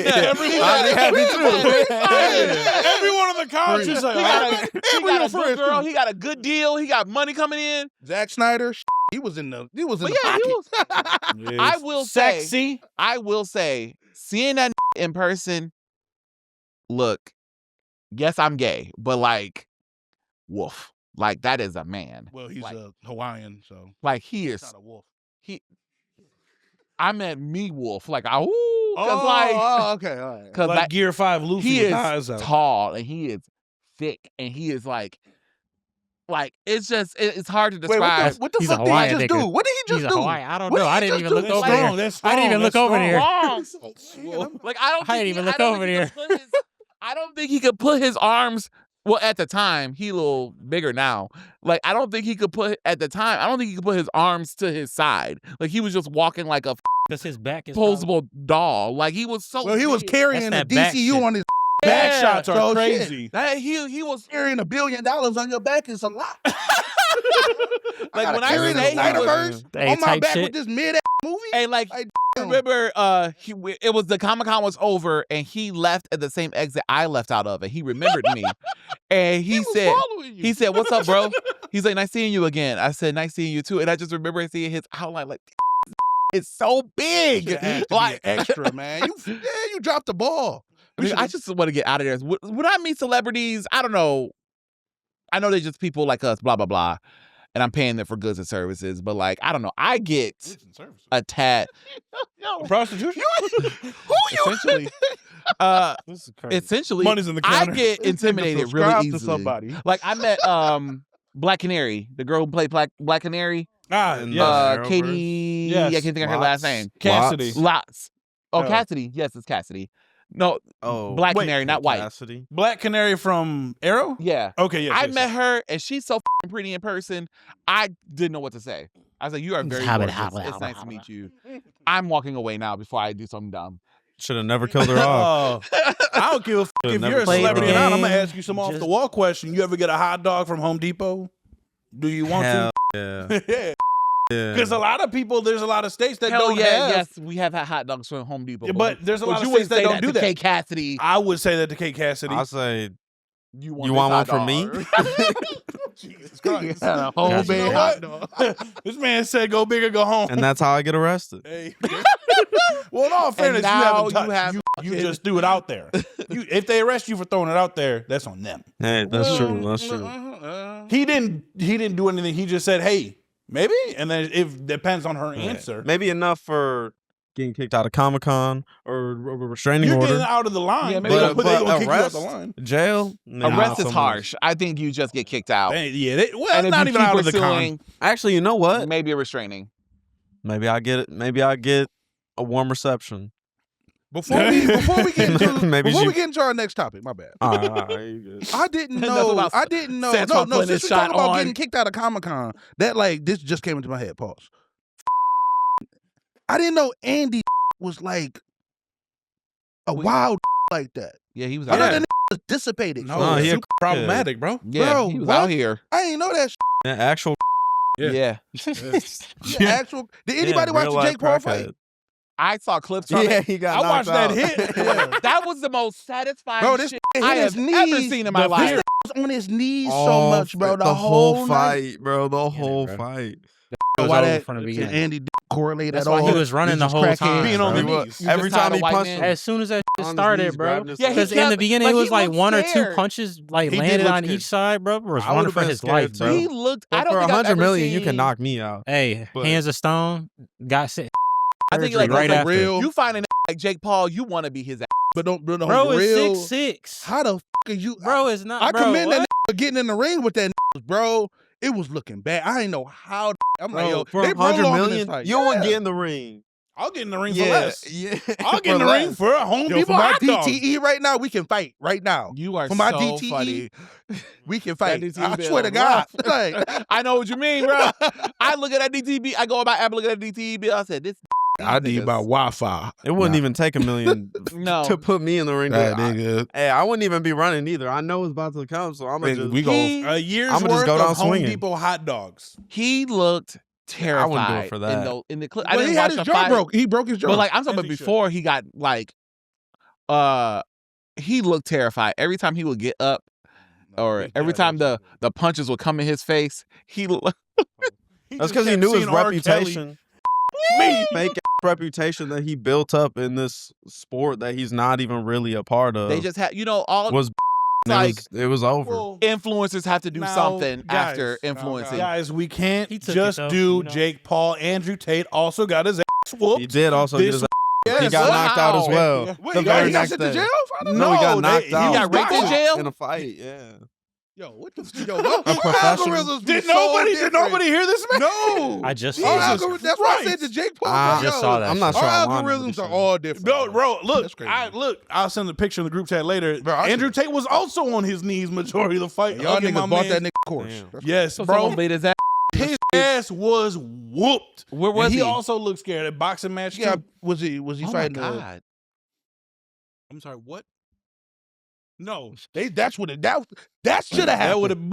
I'd be happy too. everyone on the couch is like, He got we a were good friends, girl. too. He got a good deal. He got money coming in. Zack Snyder, he was in the But pocket. yeah, he was. I will say, sexy. I will say, seeing that in person. Look, yes, I'm gay, but like, woof, like that is a man. Well, he's like, a Hawaiian, so like he he's is. not a wolf. I meant me wolf, like cause okay, all right. cause Like like, Gear 5 Luffy he with is eyes out. tall and he is thick and he is like it's just it's hard to Wait, describe. what the He's a fuck did he Hawaiian just nigga. do? What did he He's just a do? Hawaiian. I don't What know. did I he didn't just even do? look over Like, there. That's I didn't even that's look over there. Like I don't. I didn't even look over there. I don't think he could put his arms. Well, at the time, he a little bigger now. Like I don't think he could put at the time. I don't think he could put his arms to his side. Like he was just walking like a Because his back is posable doll. Like he was so. Well, he was big. carrying a That's that back DCU shit. on his Back shots are So, crazy. That he was. carrying $1 billion on your back is a lot. Like when I carry the say he was, Snyderverse Hey, on my type back shit. with this mid movie. hey, like damn. remember, it was the Comic-Con was over, and he left at the same exit I left out of, and he remembered me, and he was said, following you. he said, "What's up, bro?" He's like, "Nice seeing you again." I said, "Nice seeing you too." And I just remember seeing his outline, like it's so big, Should've had to like be an extra, man. You dropped the ball. I just want to get out of there. When I meet celebrities, I don't know. I know they're just people like us, blah blah blah, and I'm paying them for goods and services. But like, I don't know. I get a tad. Prostitution? Who you? Essentially, This is crazy. Essentially, money's in the I counter. get intimidated Subscribe really to easily. somebody. Like I met Black Canary, the girl who played Black Canary. And Yes. Katie. Yes. I can't think of her last name. Cassidy. Lots. Oh, No. Cassidy. Yes, it's Cassidy. No, Black wait, Canary, not white. Cassidy. Black Canary from Arrow? Yeah. Okay, yes. I met her, and she's so pretty in person. I didn't know what to say. I was like, "You are very gorgeous. It's nice to meet you." I'm walking away now before I do something dumb. Should have never killed her off. I don't give a if Should've you're never a played the celebrity or not. I'm gonna game. ask you some off the wall question. You ever get a hot dog from Home Depot? Do you want Hell yeah. to? Yeah. Yeah. Because a lot of people, there's a lot of states that Hell don't yeah, have. yes, we have had hot dogs from Home Depot. Yeah, but there's a lot of you states wouldn't that say don't that do to that. Kay Cassidy. I would say that to Kate Cassidy. I'll say, You you want one from me? Jesus Christ. Yeah, a whole Gotcha. big You know hot what? dog. This man said go big or go home. And that's how I get arrested. Hey. Well, in all fairness, you now haven't you touched. have You just threw it out there. If they arrest you for throwing it out there, that's on them. Hey, that's true. That's true. He didn't do anything. He just said, "Hey, maybe," and then it depends on her answer. Maybe enough for getting kicked out of Comic-Con or a restraining You're order. getting out of the line. Yeah, They maybe gonna- but they gonna kick you out arrest, the line. jail, nah, Arrest is so much. harsh. I think you just get kicked out. Well, And if not you even keep out of the pursuing, con. Actually, you know what? maybe a restraining. Maybe I get it. Maybe I get a warm reception. Before we get into Maybe before she- we get into our next topic, my bad. All right, you good. I didn't Enough know. about I didn't know. Santos No, putting since his we talking shot about on. getting kicked out of Comic-Con, that like this just came into my head. Pause. I didn't know Andy was like a wild like that. Yeah, he was I out thought here. that was dissipated. No, Oh, it's he a super problematic, bro. Yeah, Bro, he was what? out here. I ain't know that. Yeah, actual. Yeah. Yeah. Actual. Did anybody watch the real-life Jake Paul crackhead. fight? I saw clips from Yeah, it. he got I watched knocked that out. hit. Yeah. That was the most satisfying Bro, this shit hit I his have knees. ever seen in my The life. fear. Was on his knees so Oh, much, bro. the whole night. fight, bro. The whole bro. fight. It was Why over that from the beginning. Andy correlate That's at why all? he was running the He's whole just crackhead. time, Being on bro. the You knees. just Every tied time a he white punched man. him, As soon as that shit on his started, knees, bro. grabbed his Yeah, he Because in kept- the beginning, like, it was he like looked one or two scared. punches like He did landed look on scared. each side, bro. Was I running would've for been his scared life, too. bro. He looked. But I don't for think I've 100 ever million, you seen- can knock me out. Hey, But- Hands of Stone got sent. I think surgery like right right after. real. You find a like Jake Paul, you want to be his ass. But don't Bro is real. 6'6". How the are you? Bro is not. I bro, commend what? that for getting in the ring with that bro. It was looking bad. I didn't know how. I'm like, yo, For they 100 prolonging this million, fight. you would Yeah. get in the ring. I'll get in the ring for Yeah, less. yeah. I'll get in the For ring less. for a Home Yo, Depot for my hot dog. DTE right now, we can fight right now. You are For my so DTE, funny. We can fight. DTE I bill swear to God. rough. Like, I know what you mean, bro. I look at that DTB. I go about app, look at that DTE bill. I said, "This." I need niggas- my Wi-Fi. It wouldn't even take $1 million No. to put me in the ring. That I- nigga. Hey, I wouldn't even be running either. I know it's about to come, so I'm gonna just. We go. A year's I'ma just worth go down of Home swinging. Depot hot dogs. He looked terrified. I wouldn't do it for that. In the clip, I Well, didn't he had watch his the jaw fight, broke. He broke his jaw. but like I'm talking As about he should. before he got like, he looked terrified every time he would get up, or every time the punches would come in his face. He looked. That's because he knew his reputation. Fake reputation that he built up in this sport that he's not even really a part of. They just had, all was like it was over. Well, influencers have to do Now, something guys, after influencing. guys, we can't He took just it, though, do you know. Jake Paul. Andrew Tate also got his ass whooped. He did also get This- his he Yes, got knocked out as wow. well. Wait, the he very got next sent to day. jail? I don't No, he got No, knocked he out. got raped in jail? in a fight. Yeah. Yo, what the? Yo, what? A professional- algorithms be Did so nobody different. hear this, man? No. I just Our saw that. algorithm- that's why I said Christ. to Jake Paul. I yo, just saw that I'm not shit. sure. Our I wanted algorithms to are say. all different. No, bro, look, That's crazy. I'll send a picture in the group chat later. Bro, I Andrew see Tate was also on his knees majority of the fight. Y'all Hugging my niggas bought man. that nigga course. Damn. That's Yes, So bro. someone beat his ass. His ass was whooped. Where was And he? he also looked scared at boxing match Yeah, too. was he Oh my fighting? god. I'm sorry, what? No, that's what that should have happened. That would have,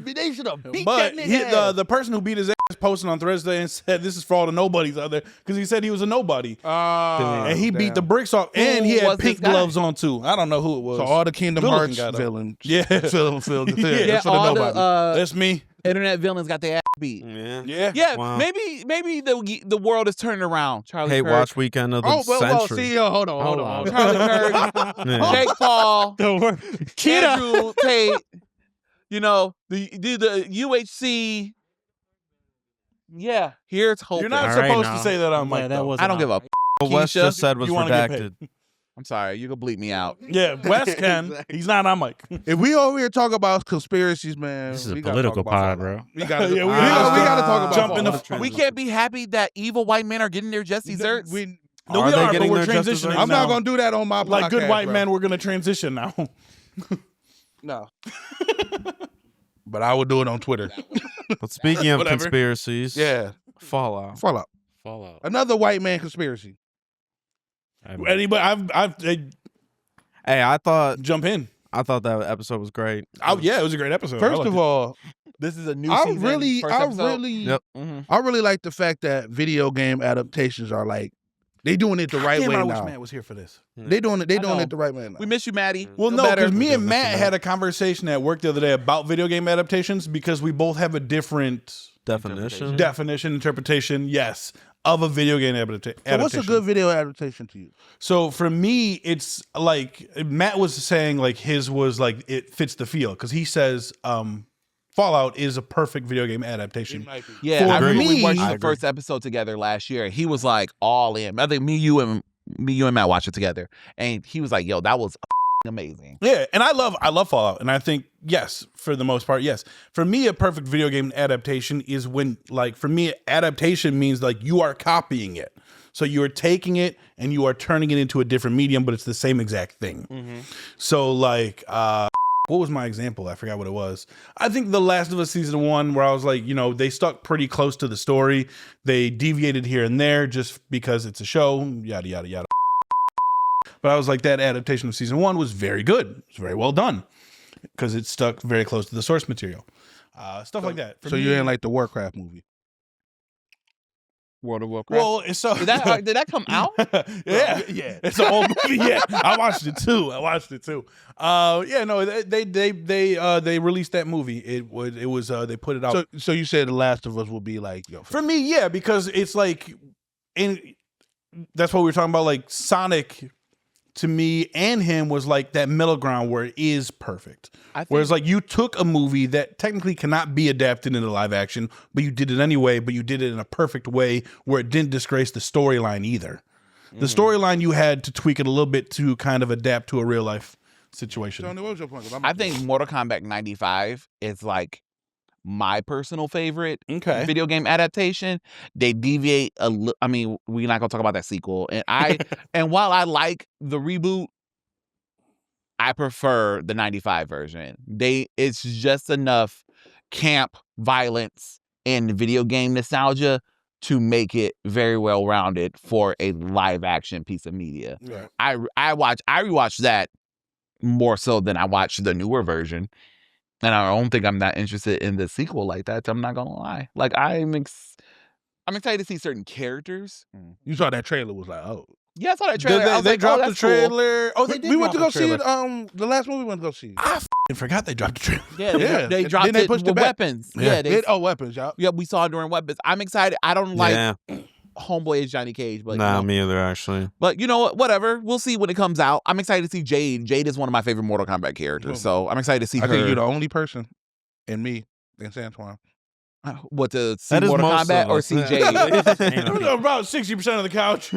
they should have beat that nigga. ass. The person who beat his ass posted on Threads today and said this is for all the nobodies out there because he said he was a nobody. And he beat the bricks off, and he had pink gloves on too. I don't know who it was. So all the Kingdom Hearts villains, yeah, feel yeah, all that's me. Internet villains got their ass beat. Yeah. Wow. Maybe the world is turning around. Charlie Hate Kirk. Watch weekend of the century. See, hold on. Charlie Kirk, Jake Paul, Andrew Tate. You know the UHC. Yeah, here's hope. You're not supposed to say that on mic. I don't give a. What Wes just said was redacted. I'm sorry, you can bleep me out. Yeah, Wes can. He's not on mic. If we over here talk about conspiracies, man, this is a political pod, bro. We gotta talk about jump in the. We can't be happy that evil white men are getting their just desserts. We are, but we're transitioning. I'm not gonna do that on my podcast. Like good white men, we're gonna transition now. No. But I would do it on Twitter. But speaking of conspiracies, Fallout. Another white man conspiracy. Anybody? I thought jump in. I thought that episode was great. Oh yeah, it was a great episode. First of all, this is a new season. I really like the fact that video game adaptations are like they doing it the right way now. I wish Matt was here for this. They doing it the right way now. We miss you, Maddie. Well, no, because me and Matt had a conversation at work the other day about video game adaptations because we both have a different interpretation, yes, of a video game adaptation. So what's a good video adaptation to you? So for me, it's like Matt was saying, like his was like it fits the feel because he says Fallout is a perfect video game adaptation. Yeah, I remember we watched the first episode together last year. He was like all in. I think me, you, and Matt watched it together, and he was like, "Yo, that was amazing." Yeah, and I love Fallout, and I think yes, for the most part, yes. For me, a perfect video game adaptation is when, like, for me, adaptation means like you are copying it. So you are taking it and you are turning it into a different medium, but it's the same exact thing. Mm-hmm. So like, what was my example? I forgot what it was. I think The Last of Us Season 1, where I was like, you know, they stuck pretty close to the story. They deviated here and there just because it's a show, yada, yada, yada. But I was like, that adaptation of Season 1 was very good. It's very well done because it stuck very close to the source material. Stuff like that. So you ain't like the Warcraft movie? World of Warcraft. Well, so did that come out? yeah, it's an old movie. Yeah, I watched it too. Yeah, no, they released that movie. It was they put it out. So you said The Last of Us will be like for me, yeah, because it's like, that's what we were talking about. Like Sonic, to me and him was like that middle ground where it is perfect. Whereas like you took a movie that technically cannot be adapted into live action, but you did it anyway, but you did it in a perfect way where it didn't disgrace the storyline either. The storyline you had to tweak it a little bit to kind of adapt to a real life situation. Tony, what was your point? I think Mortal Kombat 95 is like my personal favorite video game adaptation. They deviate a little. I mean, we're not gonna talk about that sequel. And while I like the reboot, I prefer the 95 version. It's just enough camp violence and video game nostalgia to make it very well rounded for a live action piece of media. Right. I rewatched that more so than I watched the newer version. And I don't think I'm that interested in the sequel like that. I'm not gonna lie. Like I'm excited to see certain characters. You saw that trailer, was like, oh. Yeah, I saw that trailer. They dropped the trailer. Cool. Oh, they did. We went to go see it. The last movie we went to go see. I forgot they dropped the trailer. Yeah, they dropped it with weapons. Yeah, weapons, y'all. Yeah, we saw it during weapons. I'm excited. I don't like Homeboy is Johnny Cage, but me either, actually. But you know what? Whatever. We'll see when it comes out. I'm excited to see Jade. Jade is one of my favorite Mortal Kombat characters, so I'm excited to see her. I think you're the only person, and me, and Santuan. What, to see Mortal Kombat or see Jade? About 60% of the couch.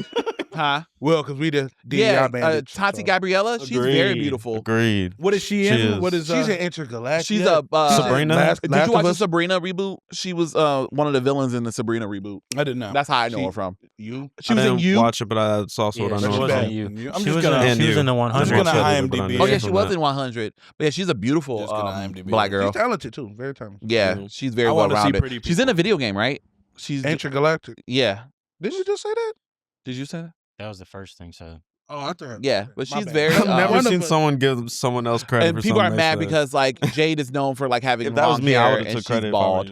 Huh? Well, because we the bandits. Tati Gabriella, she's very beautiful. Agreed. What is she in? What is she's an Intergalactic. She's a Sabrina. Did you watch the Sabrina reboot? She was one of the villains in the Sabrina reboot. I didn't know. That's how I know her from. You? She was in You. Watch it, but that's also what I know. She was about. in You. She was in the 100. I'm just gonna IMDb. Oh yeah, she was in 100. But yeah, she's a beautiful black girl. She's talented too. Very talented. Yeah, she's very well rounded. She's in a video game, right? She's Intergalactic. Yeah. Didn't you just say that? Did you say that? That was the first thing. So Oh, I thought. Yeah, but My she's bad. very. I've never one of seen the- someone give someone else credit And for people are something they mad said. because like Jade is known for like having If that was long me, I hair would have and took she's credit. bald.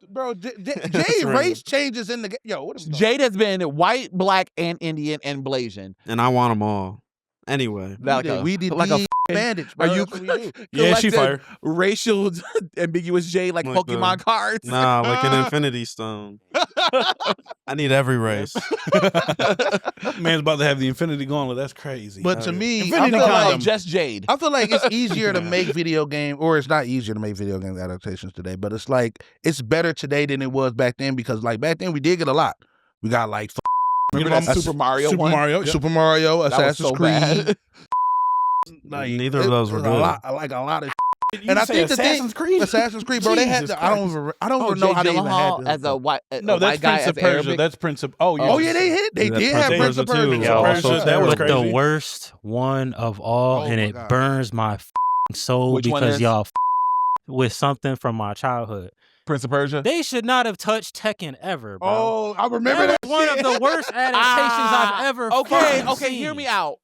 Bro, That's Jay random. race changes in the game. Yo, what? Jade has been white, black, and Indian and Blasian. And I want them all. Anyway. We did like a the bandage, bro. Are you That's what we do. Yeah, she collected fire. racial ambiguous Jade like Like Pokemon the- cards? Nah, like an Infinity Stone. I need every race. Man's about to have the Infinity Gauntlet. That's crazy. But to me, I Infinity feel condom. like just Jade. I feel like it's easier to make video game, or it's not easier to make video game adaptations today, but it's like it's better today than it was back then because like back then we did get a lot. We got like Remember that Super Mario Super one? Mario. Yep. Super Mario, That was Assassin's so Creed. bad. Like, Neither of those were a good. lot, like a lot of. You And I say think the thing, Assassin's Creed. Assassin's Creed, bro, they had. Jesus I don't even know Jake how they even Gyllenhaal had as a white, No, a that's white guy Prince as of Persia. Arabic. That's Prince of. Oh, yeah. Oh yeah, they That did have Prince Prince of of Persia. Persia, too. Yo, Persia, also, that was but crazy. the worst one of all, Oh and my it God. burns my soul Which one because is? y'all with something from my childhood. Prince of Persia. They should not have touched Tekken ever, bro. Oh, I remember that. That was one of the worst adaptations I've ever Okay, fucking okay, seen. hear me out.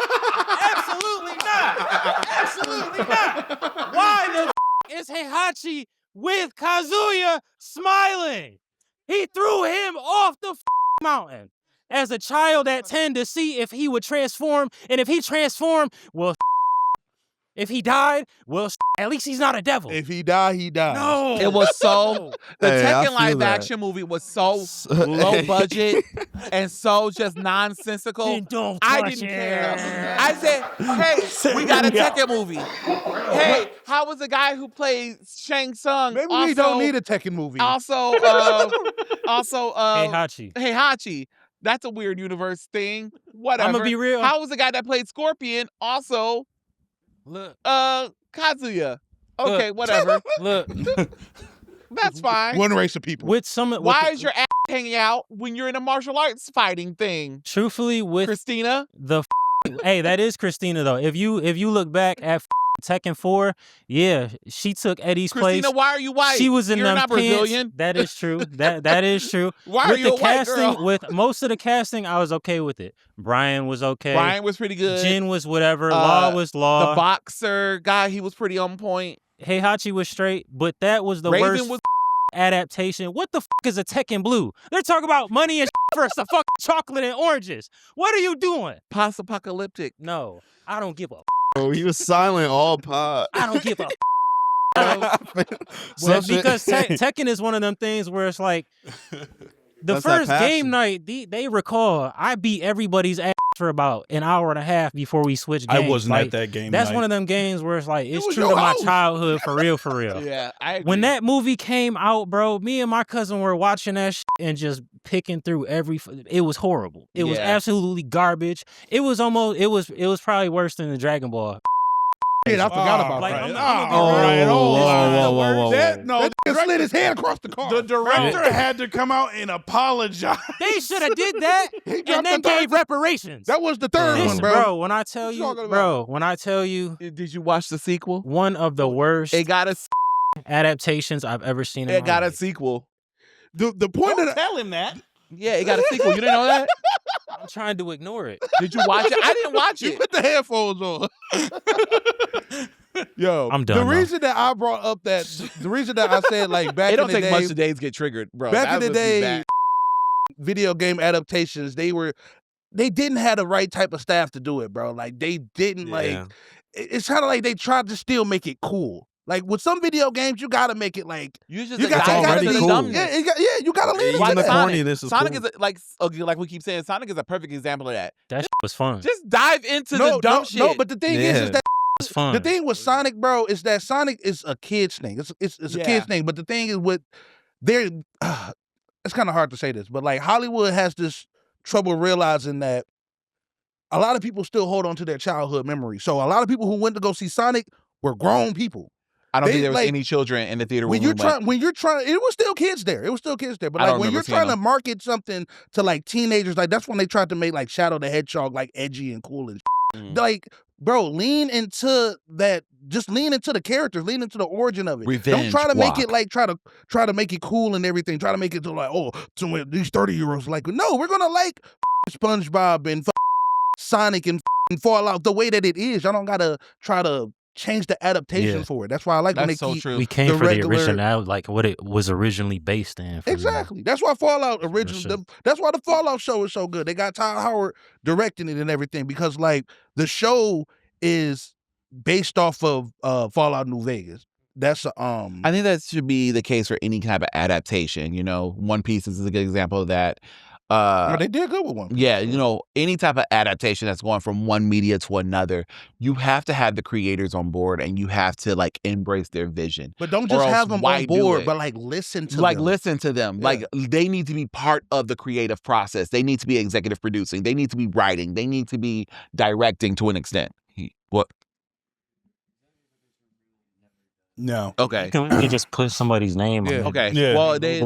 Absolutely not. Absolutely not. Why the is Heihachi with Kazuya smiling? He threw him off the mountain. As a child at 10 to see if he would transform, and if he transformed, well, if he died, well, at least he's not a devil. If he died, he died. No, It was so the Hey, I Tekken feel live that. action movie was so low budget and so just nonsensical. Then don't I touch didn't it. care. I said, "Hey, we got a Tekken movie. Hey, how was the guy who played Shang Tsung? Maybe also, we don't need a Tekken movie. Also, Heihachi. Heihachi. That's a weird universe thing. Whatever. I'ma be real. How was the guy that played Scorpion also Look, Kazuya? Okay, whatever. look. That's fine. One race of people. With some, with Why is your ass hanging out when you're in a martial arts fighting thing? truthfully with Christina? the hey, that is Christina though. If you look back at Tekken 4, yeah, she took Eddie's Christina, place. why are you white? She was in You're them not pants. Brazilian. That is true. That is true. Why are With you the a white casting, girl? with most of the casting, I was okay with it. Brian was okay. Brian was pretty good. Jin was whatever. Law was The Law. boxer guy, he was pretty on point. Heihachi was straight, but that was the Raven worst was adaptation. What the is a Tekken Blue? They're talking about money and for some fucking chocolate and oranges. What are you doing? post-apocalyptic. No, I don't give a. Oh, he was silent all pod. I don't give a. Oh. Well, because Tekken is one of them things where it's like the That's that first passion. game night. They recall I beat everybody's ass for about an hour and a half before we switched games. I wasn't Like, at that game. That's night. one of them games where it's like it's was true your to my house. childhood for real, for real. Yeah, I agree. When that movie came out, bro, me and my cousin were watching that and just picking through it was horrible. It was Yeah. absolutely garbage. It was probably worse than the Dragon Ball. Shit, I forgot Oh, about Like, that. I'm Oh, Brian, whoa, it's whoa, the whoa, worst. whoa, whoa. That, no, That nigga slid his hand across the car. the director had to come out and apologize. They should have did that dropped and then the third gave reparations. That was the third Listen, one, bro. when I tell What you you, talking about? when I tell you, Did you watch the sequel? one of the worst It got a adaptations I've ever seen in it my got a life. sequel. The point of Don't tell him that. Yeah, it got a sequel. You didn't know that? I'm trying to ignore it. Did you watch it? I didn't watch you it. put the headphones on. Yo, I'm done The now. reason that I brought up the reason that I said like back It don't in the take day, much to days get triggered, bro. back That in the would be day, bad. video game adaptations, they didn't have the right type of staff to do it, bro. Like they didn't Yeah. it's kind of like they tried to still make it cool. Like with some video games, you gotta make it like You just you got dive already into the cool. dumbness. you gotta lean Even into the that. Sonic. corniness is Sonic cool. is like we keep saying, Sonic is a perfect example of that. That was fun. Just dive into the dumb shit. No, but the thing is Yeah. that It was fun. the thing with Sonic, bro, is that Sonic is a kid's thing. It's a Yeah. kid's thing. But the thing is with it's kind of hard to say this, but like Hollywood has this trouble realizing that a lot of people still hold on to their childhood memories. So a lot of people who went to go see Sonic were grown people. I don't They, think there was like, any children in the theater When when you're we went. trying, it was still kids there. It was still kids there. But I like don't when remember you're seeing trying to them. market something to like teenagers, like that's when they tried to make like Shadow the Hedgehog like edgy and cool and Mm. like bro, lean into that. Just lean into the characters, lean into the origin of it. Don't Revenge try to make walk. it like try to make it cool and everything. Try to make it to like, oh, these 30-year-olds like. No, we're gonna like SpongeBob and Sonic and Fallout the way that it is. Y'all don't gotta try to change the adaptation for it. That's why I like when they That's so keep true. We came for the original, like what it was originally based in. Exactly. That's why Fallout original. That's why the Fallout show is so good. They got Todd Howard directing it and everything because like the show is based off of Fallout New Vegas. That's I think that should be the case for any type of adaptation. You know, One Piece is a good example of that. they did good with One Piece. Yeah, you know, any type of adaptation that's going from one media to another, you have to have the creators on board and you have to like embrace their vision. But don't just have them on board, but like listen to them. Listen to them. Yeah. Like they need to be part of the creative process. They need to be executive producing. They need to be writing. They need to be directing to an extent. What? No. Okay. You can just put somebody's name on it. Okay. Yeah. Well, they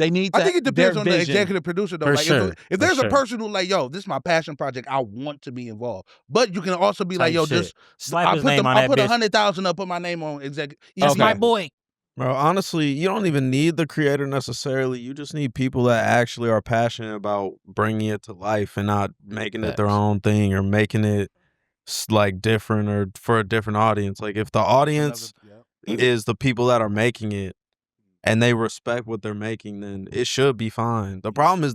need to. I think it depends their on the vision. executive producer though. For Like sure, if there's a person who like, yo, this is my passion project, I want to be involved. But you can also be like, Type yo, shit. just Slap his name on I that put bitch. 100,000 up, put my name on executive. That's my boy. Bro, honestly, you don't even need the creator necessarily. You just need people that actually are passionate about bringing it to life and not making it their own thing or making it like different or for a different audience. Like if the audience is the people that are making it and they respect what they're making, then it should be fine. The problem is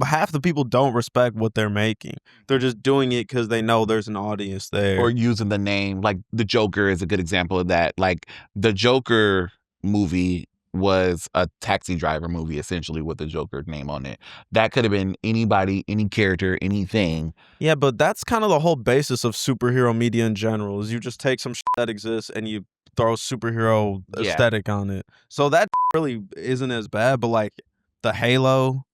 half the people don't respect what they're making. They're just doing it because they know there's an audience there. Or using the name. Like the Joker is a good example of that. Like the Joker movie was a taxi driver movie, essentially, with the Joker name on it. That could have been anybody, any character, anything. Yeah, but that's kind of the whole basis of superhero media in general, is you just take some shit that exists and you throw superhero aesthetic on it. So that really isn't as bad, but like the Halo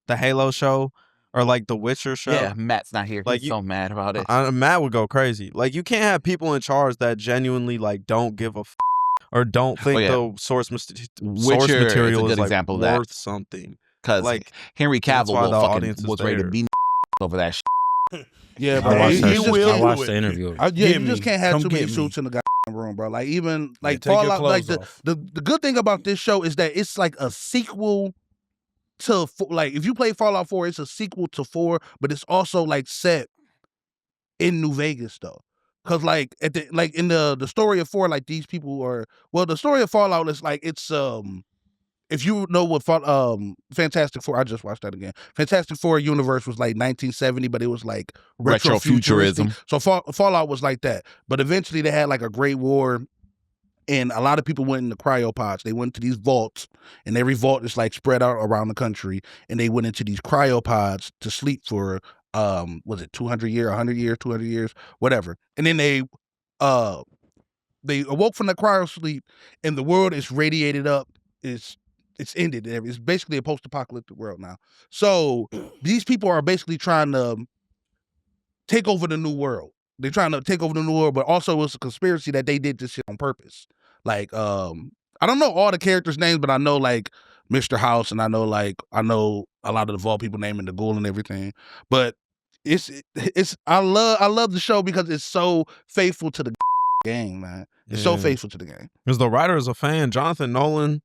show or like the Witcher show. Yeah, Matt's not here. Like He's so mad about it. Matt would go crazy. Like you can't have people in charge that genuinely like don't give a or don't think the source material is a good is like example of worth that. something. Because like Henry Cavill was ready to there. beat over that shit. Yeah, I bro. watched, You just I can't- watched the interview. you just can't have Come too many get me. suits in the goddamn room, bro. Like even like take your Fallout. Like clothes off. the good thing about this show is that it's like a sequel to like if you play Fallout 4, it's a sequel to 4, but it's also like set in New Vegas though. Cause like at the in the story of 4, like these people are the story of Fallout is like it's if you know what Fantastic Four, I just watched that again. Fantastic Four universe was like 1970, but it was like Retrofuturism. So Fallout was like that. But eventually they had like a great war, and a lot of people went into cryopods. They went to these vaults, and every vault is like spread out around the country, and they went into these cryopods to sleep for was it 200 years, 100 years, 200 years, whatever. And then they awoke from the cryo sleep, and the world is radiated up. It's ended. It's basically a post-apocalyptic world now. So these people are basically trying to take over the new world. They're trying to take over the new world, but also it's a conspiracy that they did this shit on purpose. Like, I don't know all the characters' names, but I know like Mr. House, and I know a lot of the Vault people naming the ghoul and everything. But I love the show because it's so faithful to the game, man. It's so faithful to the game. Because the writer is a fan. Jonathan Nolan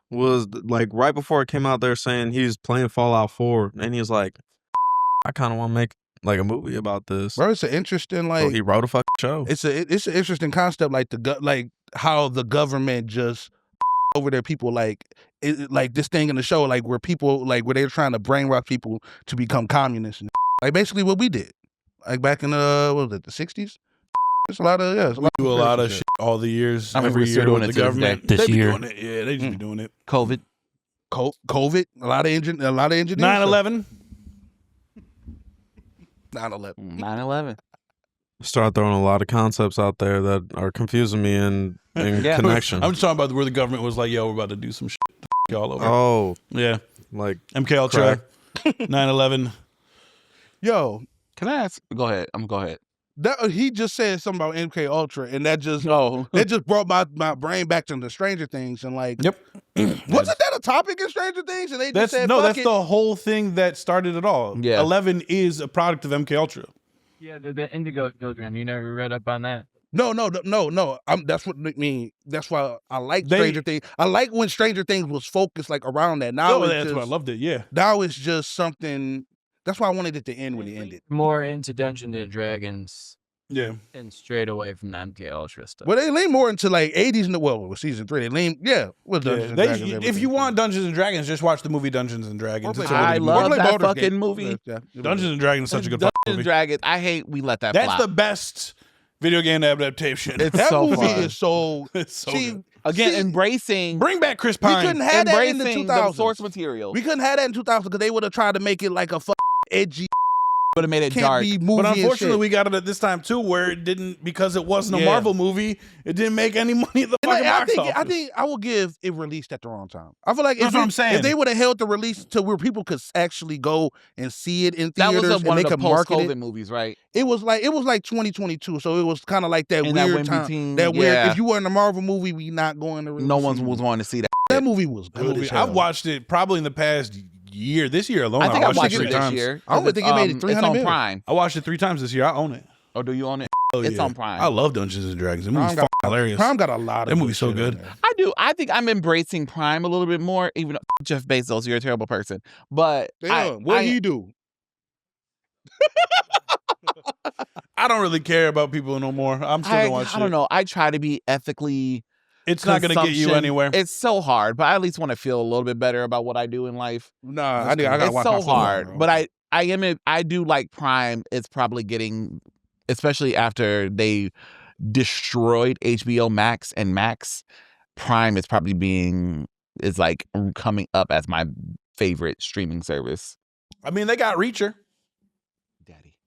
was like right before it came out there saying he's playing Fallout 4, and he was like, I kind of want to make like a movie about this. Bro, it's an interesting So he wrote a fucking show. It's an interesting concept, like like how the government just over their people, like this thing in the show, like where people like where they're trying to brainwash people to become communists, and like basically what we did, like back in what was it, the 60s? It's a lot of We do a lot of shit all the years. I mean, every we're still year doing with it the to this government. day. This They be year. doing it. Yeah, they just be doing it. COVID. COVID, a lot of engineers. 9/11. 9/11. 9/11. Start throwing a lot of concepts out there that are confusing me in Yeah. connection. I'm just talking about where the government was like, yo, we're about to do some shit all over. Oh, Yeah. like MK Ultra, 9/11. Yo, Can I ask? Go ahead. Go ahead. that he just said something about MK Ultra, and that just brought my brain back to the Stranger Things, and like, Yep. wasn't that a topic in Stranger Things? And they just That's said, no, fuck that's it. the whole thing that started it all. Yeah. 11 is a product of MK Ultra. Yeah, the Indigo Children. You never read up on that? No. That's what I mean. That's why I like They- Stranger Things. I like when Stranger Things was focused like around that. Now Oh, it's that's just, why I loved it. Yeah. now it's just something. That's why I wanted it to end when it ended. More into Dungeons and Dragons Yeah. and straight away from the MK Ultra stuff. Well, they lean more into like 80s and with season 3. They lean, with Dungeons and Dragons. If everything. you want Dungeons and Dragons, just watch the movie Dungeons and Dragons. It's a really I good movie. love Or play that Baldur's fucking Gate. movie. Yeah, Dungeons and Dragons is such a good Dungeons fucking and movie. Dragons. I hate we let that That's flop. the best video game adaptation. It's That so movie fun. is so. It's so see, good. Again, see, embracing Bring back Chris we Pine. couldn't have that in the embracing 2000s. the source material. We couldn't have that in 2000 because they would have tried to make it like a edgy, Would have made it can't dark. be movie. But and unfortunately, shit. we got it at this time too, where it didn't, because it wasn't a Yeah. Marvel movie. It didn't make any money at the And fucking I box think office. I will give it released at the wrong time. I feel like That's what I'm saying. if they would have held the release to where people could actually go and see it in That theaters was and one they of the could market post-COVID it. movies, right? It was like 2022, so it was kind of like that In that weird in time. between, That weird. yeah. If you were in a Marvel movie, we not going to. No one see was it. wanting to see that. That movie was That good. movie, as hell. I've watched it probably in the past year. This year alone, I think I watched watched it it 3 this times. year. I don't think it made it 300 It's on million. Prime. I watched it 3 times this year. I own it. Or do you own it? Oh, It's yeah. on Prime. I love Dungeons and Dragons. That Prime movie's got- fucking hilarious. Prime got a lot of That movie's so shit on good. there. I think I'm embracing Prime a little bit more. Even though, Jeff Bezos, you're a terrible person. But Damn, what he do? I don't really care about people no more. I'm still gonna watch it. I don't know. I try to be ethically. It's not gonna get you consumption. anywhere. It's so hard, but I at least want to feel a little bit better about what I do in life. Nah, I gotta It's watch my so football, hard, bro. but I do like Prime. It's probably getting, especially after they destroyed HBO Max and Max. Prime is probably is like coming up as my favorite streaming service. I mean, they got Reacher. Daddy.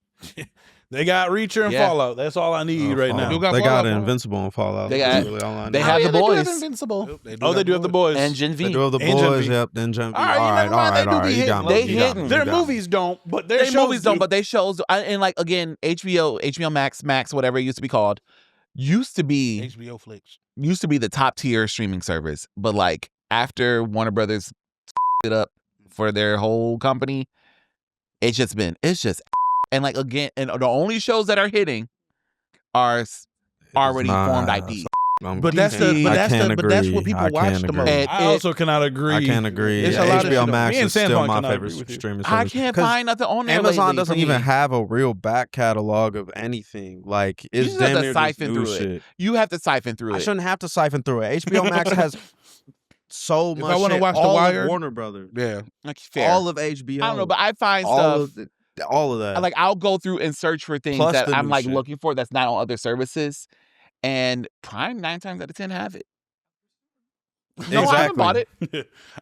They got Reacher and Yeah. Fallout. That's all I need right now. You got They Fallout, got bro? Invincible and Fallout. They That's got- really all I they know. have the boys. Invincible. Oh, they do have the boys. And Gen They V. do have the And Gen boys. V. Yep. Then Gen V. All right, never mind. They do be You got hitting. me. They You got me. hitting. You Their got me. movies don't, but their They shows movies don't, do. but they shows and like again, HBO Max, whatever it used to be called, used to be HBO flicks. the top tier streaming service. But like after Warner Brothers it up for their whole company, it's just and like again, and the only shows that are hitting are already Nah, formed IDs. But that's I can't but that's agree. what people I watch can't the agree. most. And I also cannot agree. I can't agree. It's a lot of HBO shit. Max Me and is still Sandlot my cannot favorite agree with you. streaming service. I can't 'Cause find nothing on there. Amazon lately doesn't for even me. have a real back catalog of anything. Like it's just have damn to near just siphon new through it. shit. You have to siphon through I it. shouldn't have to siphon through it. HBO Max has so If much. I wanna shit. watch The all Wire- of Warner Brothers, Yeah. Like, fair. all of HBO. I don't know, but I find all stuff. all of that. Like I'll go through and search for things Plus that the I'm new like shit. looking for that's not on other services, and Prime 9 times out of 10 have it. No, I haven't bought it.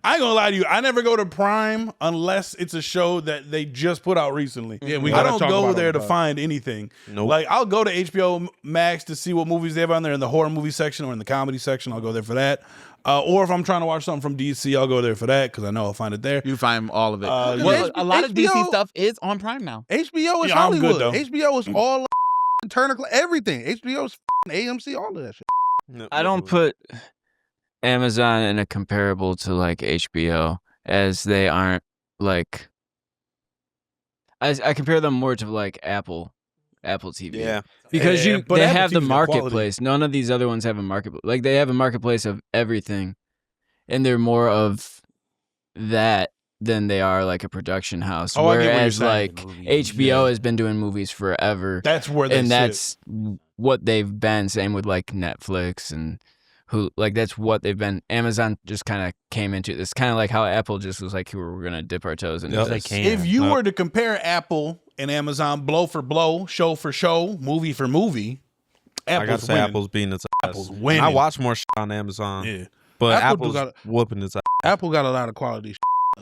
I ain't gonna lie to you. I never go to Prime unless it's a show that they just put out recently. Yeah, we I gotta don't talk go about there it to on the pod. find anything. Nope. Like I'll go to HBO Max to see what movies they have on there in the horror movie section or in the comedy section. I'll go there for that. Or if I'm trying to watch something from DC, I'll go there for that because I know I'll find it there. You find all of it. Yeah. Well, a lot of DC HBO stuff is on Prime now. HBO is Yeah, I'm good, Hollywood. though. HBO is all Turner, everything. HBO is AMC, all of that shit. No, I don't put Amazon in a comparable to like HBO, as they aren't like. I compare them more to like Apple TV. Yeah. Because Yeah, but they Apple have the TV's got quality. marketplace. None of these other ones have a marketplace. Like they have a marketplace of everything, and they're more of that than they are like a production house. Oh, I get what you're Whereas saying. like Movies, HBO yeah. has been doing movies forever, That's where they and sit. that's what they've been. Same with like Netflix and who, like that's what they've been. Amazon just kind of came into this, kind of like how Apple just was like, we're gonna dip our toes into Yep. this. They can. If you Yep. were to compare Apple and Amazon blow for blow, show for show, movie for movie, I gotta Apple's say, winning. Apple's beating its ass. Apple's winning. I watch more shit on Amazon, Yeah. but Apple Apple's got- whooping its ass. Apple got a lot of quality shit.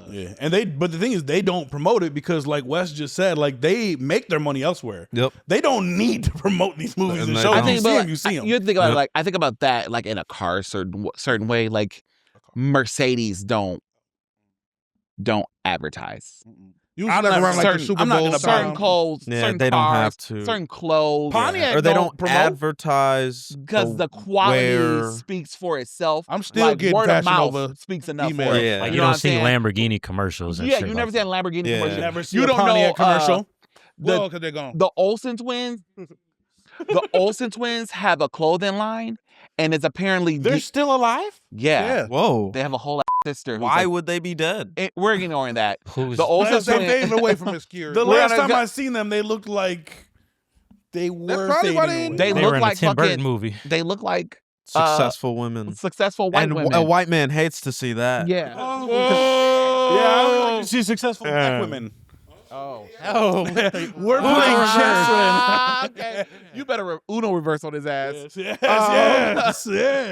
Yeah, and but the thing is, they don't promote it because, like Wes just said, like they make their money elsewhere. Yep. They don't need to promote these movies And and they shows. don't. You see but them, you see them. You think about it, Yep. like I think about that like in a car certain way. Like Mercedes don't advertise. Usually I'm like not around like the certain- Super I'm not Bowl gonna time. Certain clothes, Yeah, certain they don't cars, have to. certain clothes, Pontiac Or they don't promote. advertise because the quality where- speaks for itself. I'm still like, getting word of fashion mouth over speaks enough email. for it. Yeah. Like You you know what don't I'm see saying? Lamborghini commercials. And Yeah, shit you like never see a that. Lamborghini Yeah. commercial. Never see You a don't Pontiac know commercial. Well, because they're gone. The Olsen twins. The Olsen twins have a clothing line, and it's apparently They're still alive? yeah. Whoa. They have a whole sister. Who's Why like, would they be dead? we're ignoring that. Who's The Olsen Well, they twins. faded away from obscurity. The We're last on a time go- I seen them, they looked like they were probably why fading they- away. They they were look in like a Tim Burton fucking- movie. They look like Successful women. successful white And women. a white man hates to see that. Yeah. Yeah, I would like to see successful black women. Oh. Oh, We're playing chess right Okay. You better Uno reverse on his ass. now. Yes.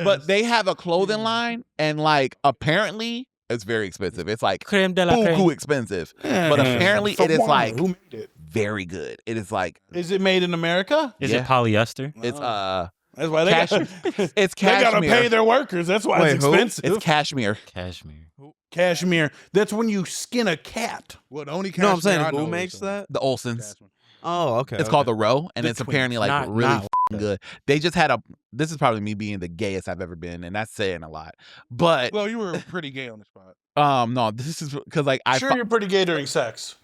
But they have a clothing line, and like apparently it's very expensive. It's like creme de la creme. buku expensive. But apparently For it is one, like who made it? very good. It is like Is it made in America? Is Yeah. it polyester? it's That's why they Cash- got. it's They gotta cashmere. pay their workers. That's why Wait, it's who? expensive. It's cashmere. Cashmere. Cashmere. That's when you skin a cat. Well, the only No, I'm saying cashmere I know who is, makes that? The Olsens. Cashmere. Oh, okay. It's called the Row, and The it's twins. apparently like Not- really not f***ing good. They just had a. This is probably me being the gayest I've ever been, and that's saying a lot. But Well, you were pretty gay on the spot. no, this is because like I. Sure, you're pretty gay during sex.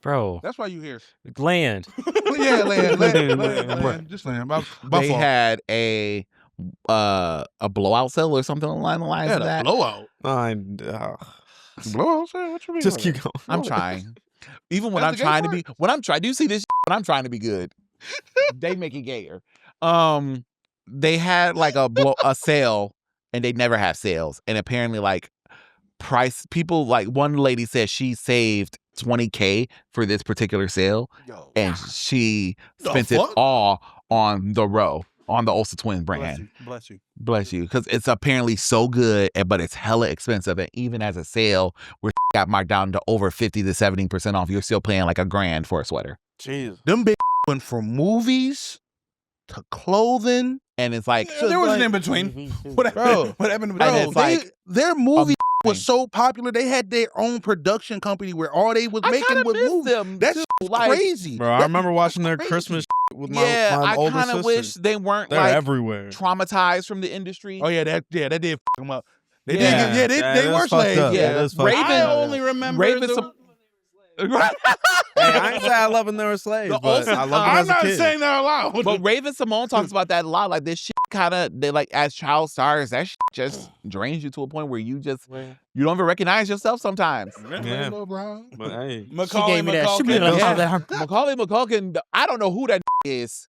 Bro, That's why you here. land. Well, yeah, land. Just land. My they fault. had a blowout cell or something along the lines Yeah, of the that. blowout. Blowout? What you mean? Just by keep that? going. I'm trying. Even when That's I'm the gay trying to part? be, when I'm trying, do you see this? When I'm trying to be good, they make it gayer. They had like a sale, and they never have sales, and apparently like price people like one lady said she saved $20K for this particular sale, Yo. and she The spent it fuck? all on the Row, on the Olsen Twins brand. Bless you. Bless you, because it's apparently so good, but it's hella expensive, and even as a sale, where got marked down to over 50 to 70% off, you're still paying like $1,000 for a sweater, Jeez. Them big went from movies to clothing. and it's like There was an in between. What Bro. happened? What happened in And between? it's like their movie was amazing. so popular. They had their own production company where all they was I making kind of was miss movies. them. That's too. Like, crazy. Bro, I That- remember watching their crazy. Christmas with Yeah, my I older kind sister. of wish they weren't They're like everywhere. traumatized from the industry. Oh yeah, that did fuck them up. They Yeah. did. Yeah, They it were is fucked slaves. up. Yeah. It is fucked Raven- I up. only remember Raven the- some- Hey, I ain't say I love them they were slaves, The but Olsen- I love them I'm as a not kid. saying that aloud. But Raven Simone talks about that a lot. Like this shit kind of, they like as child stars, that shit just drains you to a point where you just you don't even recognize yourself sometimes. Yeah. Little Brown. But hey, She gave me that. She be Macaulay like, Yeah. "Oh, Macaulay Culkin, I don't know who that is.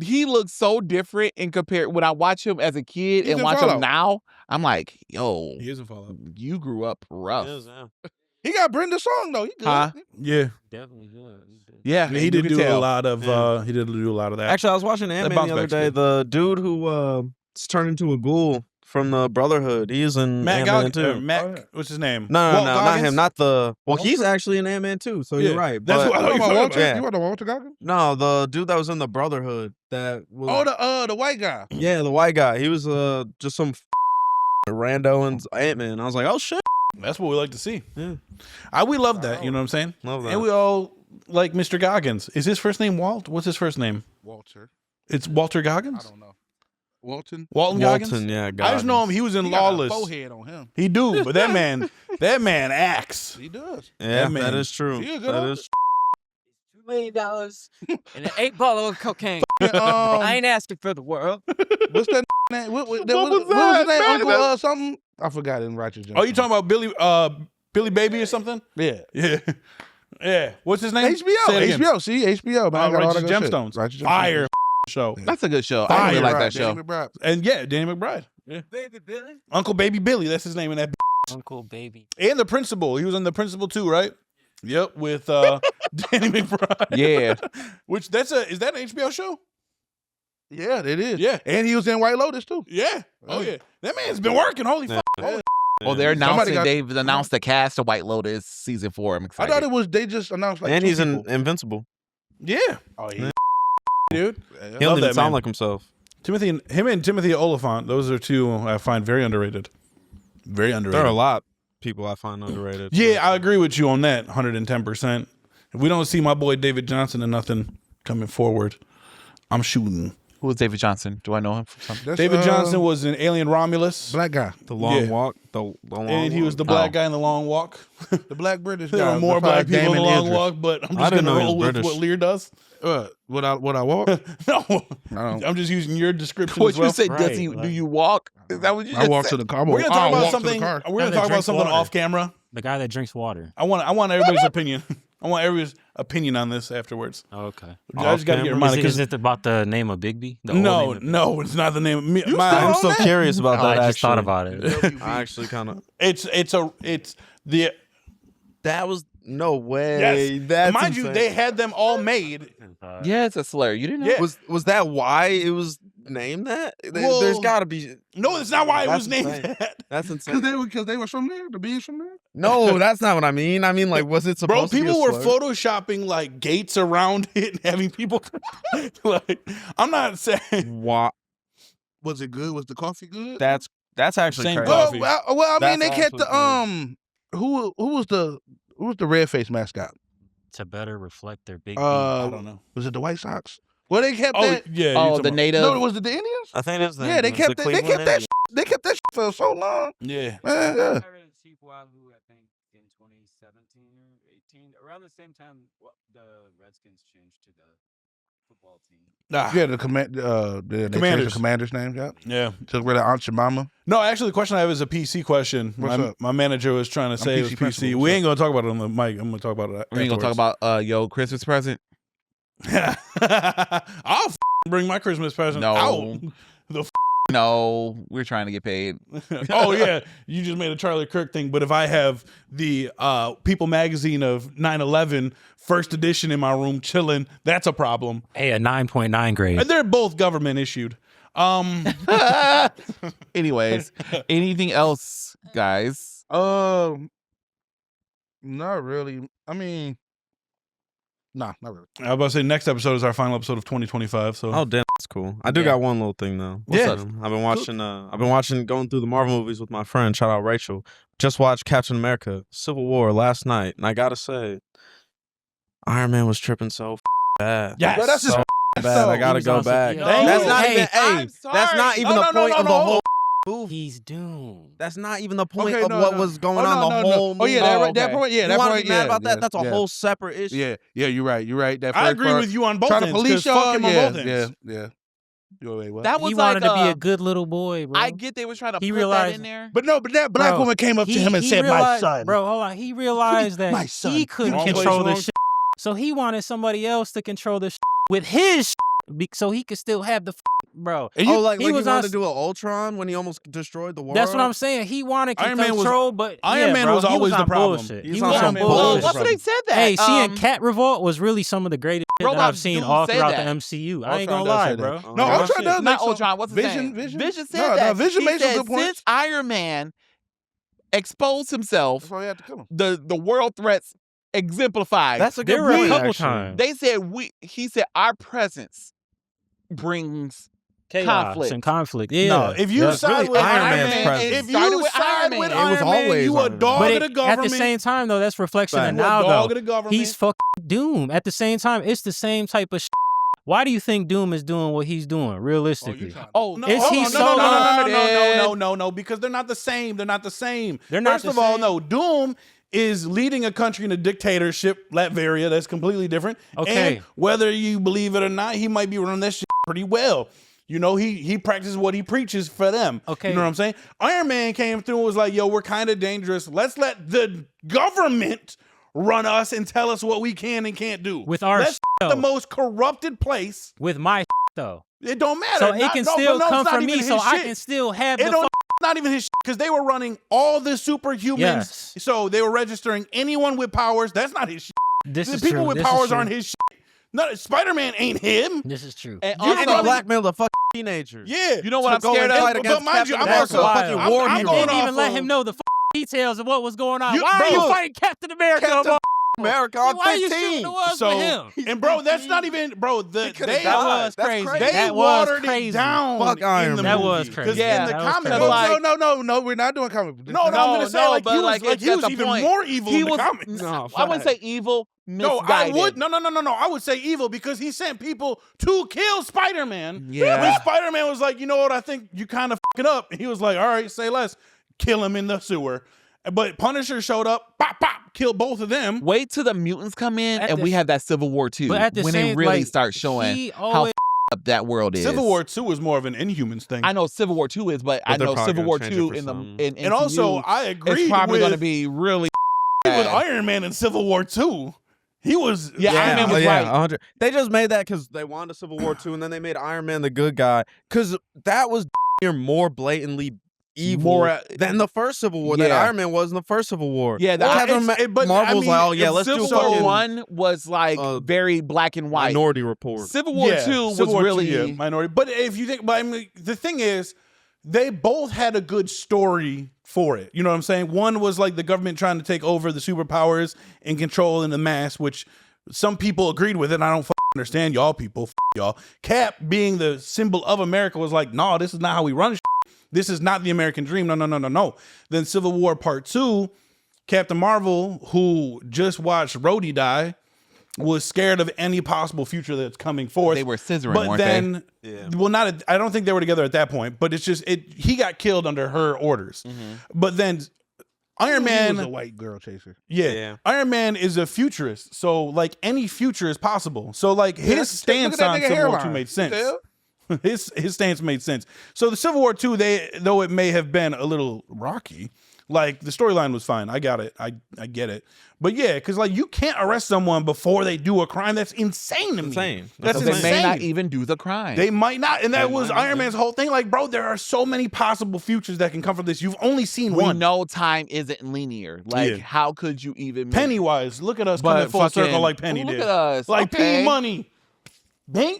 He looks so different in compared when I watch him as a kid He's and in watch Fallout. him now. I'm like, yo, He is a follow. you grew up rough. He got Brenda's song though. He good. Huh? Yeah. definitely good." Yeah, He you did can do a tell. lot of. He did do a lot of that. actually, I was watching Ant-Man bounce the other back's day. good. The dude who turned into a ghoul from the Brotherhood, he's in Matt Ant-Man Gal- too. Matt. Oh, yeah. What's his name? No, Walt not Goggins? him. Not the. Well, Walter? he's actually in Ant-Man too. So Yeah, you're right. that's but- what I You was want Walter? Yeah. You want the Walter Goggins? No, the dude that was in the Brotherhood that was. Oh, the white guy. yeah, the white guy. He was just some rando in Ant-Man. I was like, oh shit, That's what we like to see. Yeah. We love that. You know what I'm saying? love that. And we all like Mr. Goggins. Is his first name Walt? What's his first name? Walter. It's Walter I Goggins. don't know. Walton. Walton Goggins. Walton, yeah, I just know him. He was in He got a Lawless. forehead on him. He do, but that man acts. He does. Yeah, That man. that is true. He a good That actor. is $2 million and an 8-ball of cocaine. Um, I ain't asking for the world. what's that name? What was was his that, name? man? Uncle something? I forgot in Righteous Gemstones. Oh, you talking about Billy Baby or something? Yeah. Yeah. Yeah. What's his name? HBO. Say it again. HBO. See, HBO. Man, I got all Righteous that good shit. Gemstones. Righteous Gemstones. Fire show. That's a good show. I Fire, really like Right, that show. Danny McBride. And yeah, Danny McBride. Yeah. Baby Billy. Uncle Baby Billy. That's his name in that. Uncle Baby. And the principal. He was in the principal too, right? Yep, with Danny McBride. Yeah. Which is that an HBO show? Yeah, it is. Yeah. And he was in White Lotus too. Yeah. Oh yeah. That man's been working. Holy fuck. Yeah. Well, they're Somebody announcing. got- They've announced the cast of White Lotus season 4. I'm I excited. thought it was they just announced like and two he's in people. Invincible. Yeah. Oh, Yeah. Dude. He Love don't even that sound man. like himself. Him and Timothy Oliphant, those are two I find very underrated. Very underrated. There are a lot of people I find underrated. Yeah, I agree with you on that 110%. If we don't see my boy David Johnson and nothing coming forward, I'm shooting Who is David Johnson? Do I know him from something? That's, David Johnson was in Alien Romulus. black guy, The Long Yeah. Walk. The Long And he Walk. was the black Oh. guy in the Long Walk. the black British There guy. are more before black people in the Damon Long Idris. Walk, but I'm I just didn't gonna know he roll was with British. what Lear does. What I walk? No, I I'm just using your description What as well. you say? Right, Does he? like- Do you walk? Is that what you I just walk said? to the car. We're gonna talk I'll about walk to something. the car. We're gonna Guy that talk about drinks something water. off camera. The guy that drinks water. I want everybody's opinion. I want everybody's opinion on this afterwards. Oh, okay. I just got to get reminded Is because it about the name of Bigby? The old name no, of Bigby? no, it's not the name. I'm so curious about Oh, that. I just thought actually. about it. I actually kind of. It's the That was no way. yes. That's Mind you, insane. they had them all made. Yeah, it's a slur. You didn't know? Yeah. Was that why it was named that? Well, There's got to be. No, that's not why it That's was named insane. that. That's insane. Because they were from there. The bees from there. No, that's not what I mean. I mean, like, was it Bro, supposed to be a people were slur? photoshopping like gates around it and having people like. I'm not saying. Why? Was it good? Was the coffee good? That's actually Same crazy. coffee. Well, I mean, That's they kept the actually who was the red face mascot? To better reflect their big I don't know. Was it the White Sox? Well, they kept Oh that. yeah. Oh, you're the talking native. No, was it the Indians? I think it's the Yeah, they kept the that. They kept Cleveland that. They kept that for so long. about- Yeah. Man, yeah. Who I think in 2017 or 18, around the same time the Redskins changed to the football team. Nah. Yeah, the they changed Commanders. the Commanders' name. Yeah, Yeah. took rid of Aunt Jemima. No, actually, the question I have is a PC question. What's up? My manager was trying to say it was PC PC. principal. We ain't gonna talk about it on the mic. I'm gonna talk about it. We ain't gonna talk about yo Christmas present. I'll bring my Christmas present No. out. The No, we're trying to get paid. oh yeah, you just made a Charlie Kirk thing. But if I have the People magazine of 9/11 first edition in my room chilling, that's a problem. Hey, a 9.9 grade. And they're both government issued. Anyways, anything else, guys? Not really. I mean, nah, not really. I was about to say next episode is our final episode of 2025. So Oh damn, that's cool. I do Yeah. got one little thing though. Yeah. I've been watching. Going through the Marvel movies with my friend. Shout out Rachel. Just watched Captain America: Civil War last night, and I gotta say, Iron Man was tripping so bad. yes, Bro, that's just So bad. I He gotta was go also- back. yeah. That's No. not Hey, even. I'm Hey, that's sorry. not even No, the no, point no, of the no. whole movie. He's doomed. That's not even the point Okay, of no, what no. was going Oh, on no, the no, whole no. movie. Oh yeah, that, Oh, that okay. point. Yeah, You that want to point. be mad Yeah, about that? yeah, That's a yeah. whole separate issue. Yeah, you're right. You're right. That I first agree part, with you on both trying to ends. police 'Cause fuck him on yeah, both yeah, ends. yeah. Wait, what? That was He like wanted to be a good little boy, bro. I get they were trying to He put realized- that in there. But that black Bro, woman came up to him and he said, "My realized- son." Bro, hold on. He realized My that son. he couldn't Wrong place, control wrong the shit. So he wanted somebody else to control the shit with his shit so he could still have the bro. And you- Like he he was wanted on- to do an Ultron when he almost destroyed the world. That's what I'm saying. He wanted to Iron Man was- control, but Iron yeah, Man bro, was he always the on problem. bullshit. He's He on was some on bullshit. Well, bullshit. that's what they said that. Hey, seeing Cat Revolt was really some of the greatest shit that Robot I've seen Doom all said throughout that. the MCU. I ain't Ultron gonna does lie, say bro. that. No, Real Ultron shit. does. not make some- Ultron. What's his Vision- name? Vision? said No, that. Vision He made some said, good points. Since Iron Man exposed himself, That's why he had to kill him. the world threats exemplified. That's a good There were a point. couple actually. times. They said he said our presence brings Chaos conflict. and conflict. Yeah. No, if you That's side really with Iron Iron Man's Man, presence. if It started you with side Iron with Man. It was Iron Man, always you a Iron Man. dog but of the at government. the same time, though, that's reflection Fact. of You a now, dog though. of the government. He's fucking Doom. At the same time, it's the same type of shit. Why do you think Doom is doing what he's doing, realistically? Oh, No, Is hold he on, so no, because they're not the same. They're not the same. They're not First the of all, same? no, Doom is leading a country in a dictatorship, Latveria. That's completely different. Okay. And whether you believe it or not, he might be running that shit pretty well. You know, he practices what he preaches for them. Okay. You know what I'm saying? Iron Man came through and was like, yo, we're kind of dangerous. Let's let the government run us and tell us what we can and can't do. With our That's shit, the though. most corrupted place. With my shit, though. It don't matter. So it can still come from from me, so I can still have It the don't not even his because they were running all the superhumans. Yes. So they were registering anyone with powers. That's not his shit. This The is people true. with This is powers true. aren't his shit. No, Spider-Man ain't him. This is true. and You And also, he blackmailed the fucking teenagers. Yeah. you know what I'm scared fight of? against But mind you, Captain I'm America. also That's wild. war I'm And going didn't even off let of- him know the details of what was going on. You- Why are bro, you fighting Captain America? Captain America on Why you shooting 15. the ones So, with him? and bro, that's not even, bro. They That was That's crazy. crazy. they That was watered crazy. it down. Fuck Iron in the Man. That was movie. crazy. 'Cause Yeah, in the that was comic crazy. book, Like- No, we're not doing comic books. no, I'm gonna say like but he was like, like it's he at was the even point. more evil He in the was. comics. No, I wouldn't fact. say evil. No, I Misguided. would no. I would say evil because he sent people to kill Spider-Man. Yeah. When Spider-Man was like, you know what, I think you kind of fucking up. And he was like, all right, say less. Kill him in the sewer. But Punisher showed up, pop, pop, killed both of them. Wait till the mutants come in At and the we s- have that Civil War 2 But at the when they same, really like, start showing he how always, up that world is. Civil War 2 was more of an Inhumans thing. I know Civil War 2 is, but I they're know probably Civil gonna War change it 2 for in the some. in And also, MCU, I agree it's probably with, going to be really with bad. Iron Man in Civil War 2. He was Yeah, Iron Man was yeah, right. 100. They just made that because they wanted Civil War 2, and then they made Iron Man the good guy because that was more blatantly evil More, than the first Civil War. That yeah. Iron Man was in the first Civil War. Yeah, Well, Kevin but Marvel's I mean, like, oh yeah, if let's do Civil Civil War fucking- 1 was like very black and white. Minority Report. Civil War 2 was Civil War really 2, minority. But if you think, but I mean, the thing is, they both had a good story for it. You know what I'm saying? One was like the government trying to take over the superpowers and controlling the mass, which some people agreed with it. And I don't understand y'all people. Y'all. Cap being the symbol of America was like, no, this is not how we run. This is not the American dream. No. Then Civil War Part 2, Captain Marvel, who just watched Rhodey die, was scared of any possible future that's coming forth. They were scissoring, but weren't then, they? well, not. I don't think they were together at that point. But it's just he got killed under her orders. But then Iron He Man, was a white girl chaser. yeah, Iron Man is a futurist. So like any future is possible. So like his look at stance that on nigga Civil War 2 hairline. made sense. What the hell? His stance made sense. So the Civil War 2, though it may have been a little rocky, like the storyline was fine. I got it. I get it. But yeah, because like you can't arrest someone before they do a crime. That's insane to me. Insane. That's So they insane. may not even do the crime. They might not. And that They was might not, Iron Man's whole thing. Like, bro, there are so many possible futures that can come from this. You've only seen we one. know time isn't linear. Like, Yeah. how could you even make Pennywise. Look at us But coming full fucking- circle like Penny look did. at us. Like Okay. P Money. Dang.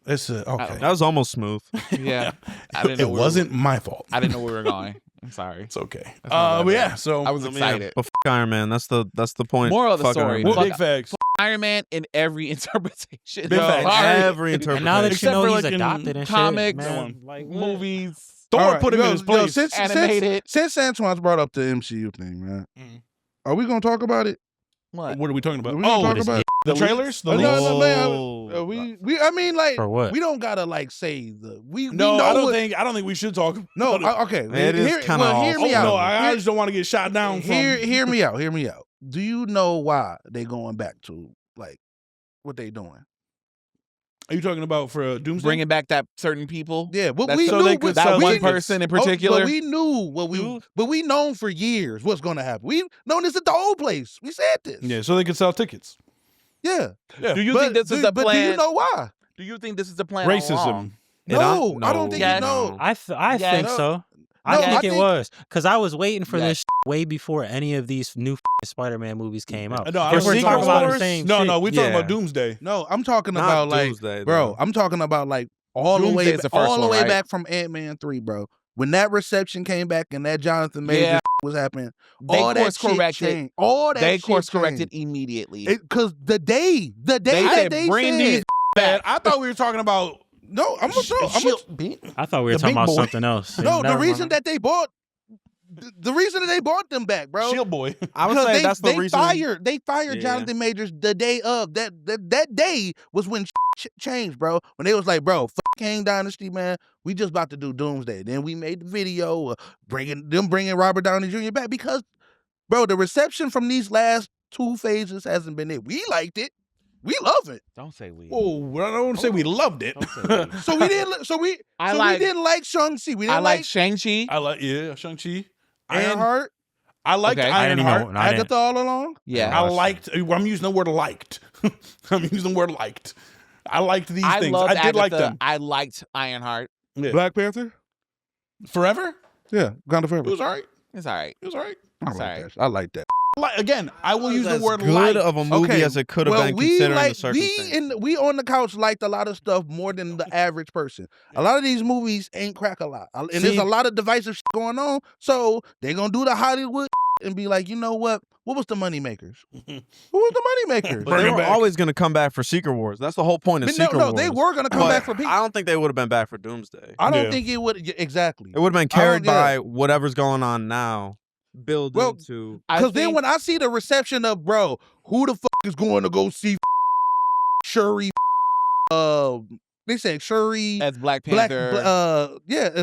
It's okay. That was almost smooth. Yeah. I didn't know It where wasn't my fault. I didn't know where we were going. I'm sorry. It's okay. That's not But that yeah, bad. so I was excited. But Iron Man. That's the point. Moral of the Fuck story. Iron Man. Fuck- big facts. Iron Man in every interpretation. Big facts. Sorry. Every and interpretation. now that Except you know for, he's like, in adopted and comics, shit, man, like what? movies. Thor All right, put him in his place. Animated. Since Antoine's brought up the MCU thing, man, Mhm. are we gonna talk about it? What? What are we talking about? Are we gonna Oh, talk about it? the trailers? The No, leaks? no, man. Oh. We. I mean, like, For what? we don't gotta like say the. We No, know I don't what, think. I don't think we should talk. No, about it. okay. It is kinda hear Oh me out. no, I Hear- just don't want to get shot down. From, hear me out. Hear me out. Do you know why they going back to like what they doing? Are you talking about for Doomsday? Bringing back that certain people. Yeah, but That's we so knew they could what- that sell one tickets. person in Oh, particular. but we knew what we. But we known for years what's gonna happen. We known this at the old place. We said this. Yeah, so they could sell tickets. Yeah. Yeah. do you but, think this is the but plan? do you know why? Do you think this is the plan? all Racism. along? No, I don't think Yes. you know. I Yeah, think no. so. No, I think I it think- was because I was waiting for Yeah. this way before any of these new Spider-Man movies came out. No, If we're Secret talking about the Wars? same No, shit. no, we're talking Yeah. about Doomsday. No, I'm talking Not about like, Doomsday, bro. though. I'm talking about like all the Doomsday way, is the first all the one, way right? back from Ant-Man 3, bro. When that reception came back and that Jonathan Majors Yeah. was happening, They all that course shit corrected. changed. All that They shit course corrected changed. immediately. Because the day they that said, they bring said, these Bad. I thought we were talking about. no, I'm gonna show. I'm Shield- I thought we were The talking big about boy. something else. no, the Never reason mind. that they bought, the reason that they bought them back, bro. Shield Boy. I would Because say that's the they reason. They fired Yeah. Jonathan Majors the day of that day was when changed, bro. When they was like, bro, fuck Kang Dynasty, man. We just about to do Doomsday. Then we made the video bringing Robert Downey Jr. back because, bro, the reception from these last two phases hasn't been it. We liked it. We love it. Don't say we. Whoa, I don't say we loved it. Don't say we. So we didn't. So we. I so like- we didn't like Shang-Chi. We didn't I like like Shang-Chi. I like Shang-Chi. And Ironheart. I liked Okay. I didn't even Ironheart. know. I didn't- Agatha all along. Yeah. I liked. I'm using the word liked. I'm using the word liked. I liked these I things. loved I did like Agatha. them. I liked Ironheart. Yeah. Black Panther. Forever. Yeah, Wakanda Forever. It was all right. It's all right. It was all right. I Sorry. like that. I like that. Like, again, I will use the As word good like. of a movie Okay, as it could have well, been we considering like the circumstances. we on the couch liked a lot of stuff more than the average person. A lot of these movies ain't crack a lot, and there's See- a lot of divisive shit going on. So they're gonna do the Hollywood and be like, you know what? What was the money makers? Who was the money makers? But they were always going to come back for Secret Wars. That's the whole point of Secret Wars. No, they were going to come back for people. I don't think they would have been back for Doomsday. I don't think it would exactly. It would have been carried by whatever's going on now. Building to because then when I see the reception of who the fuck is going to go see Shuri? They said Shuri as Black Panther.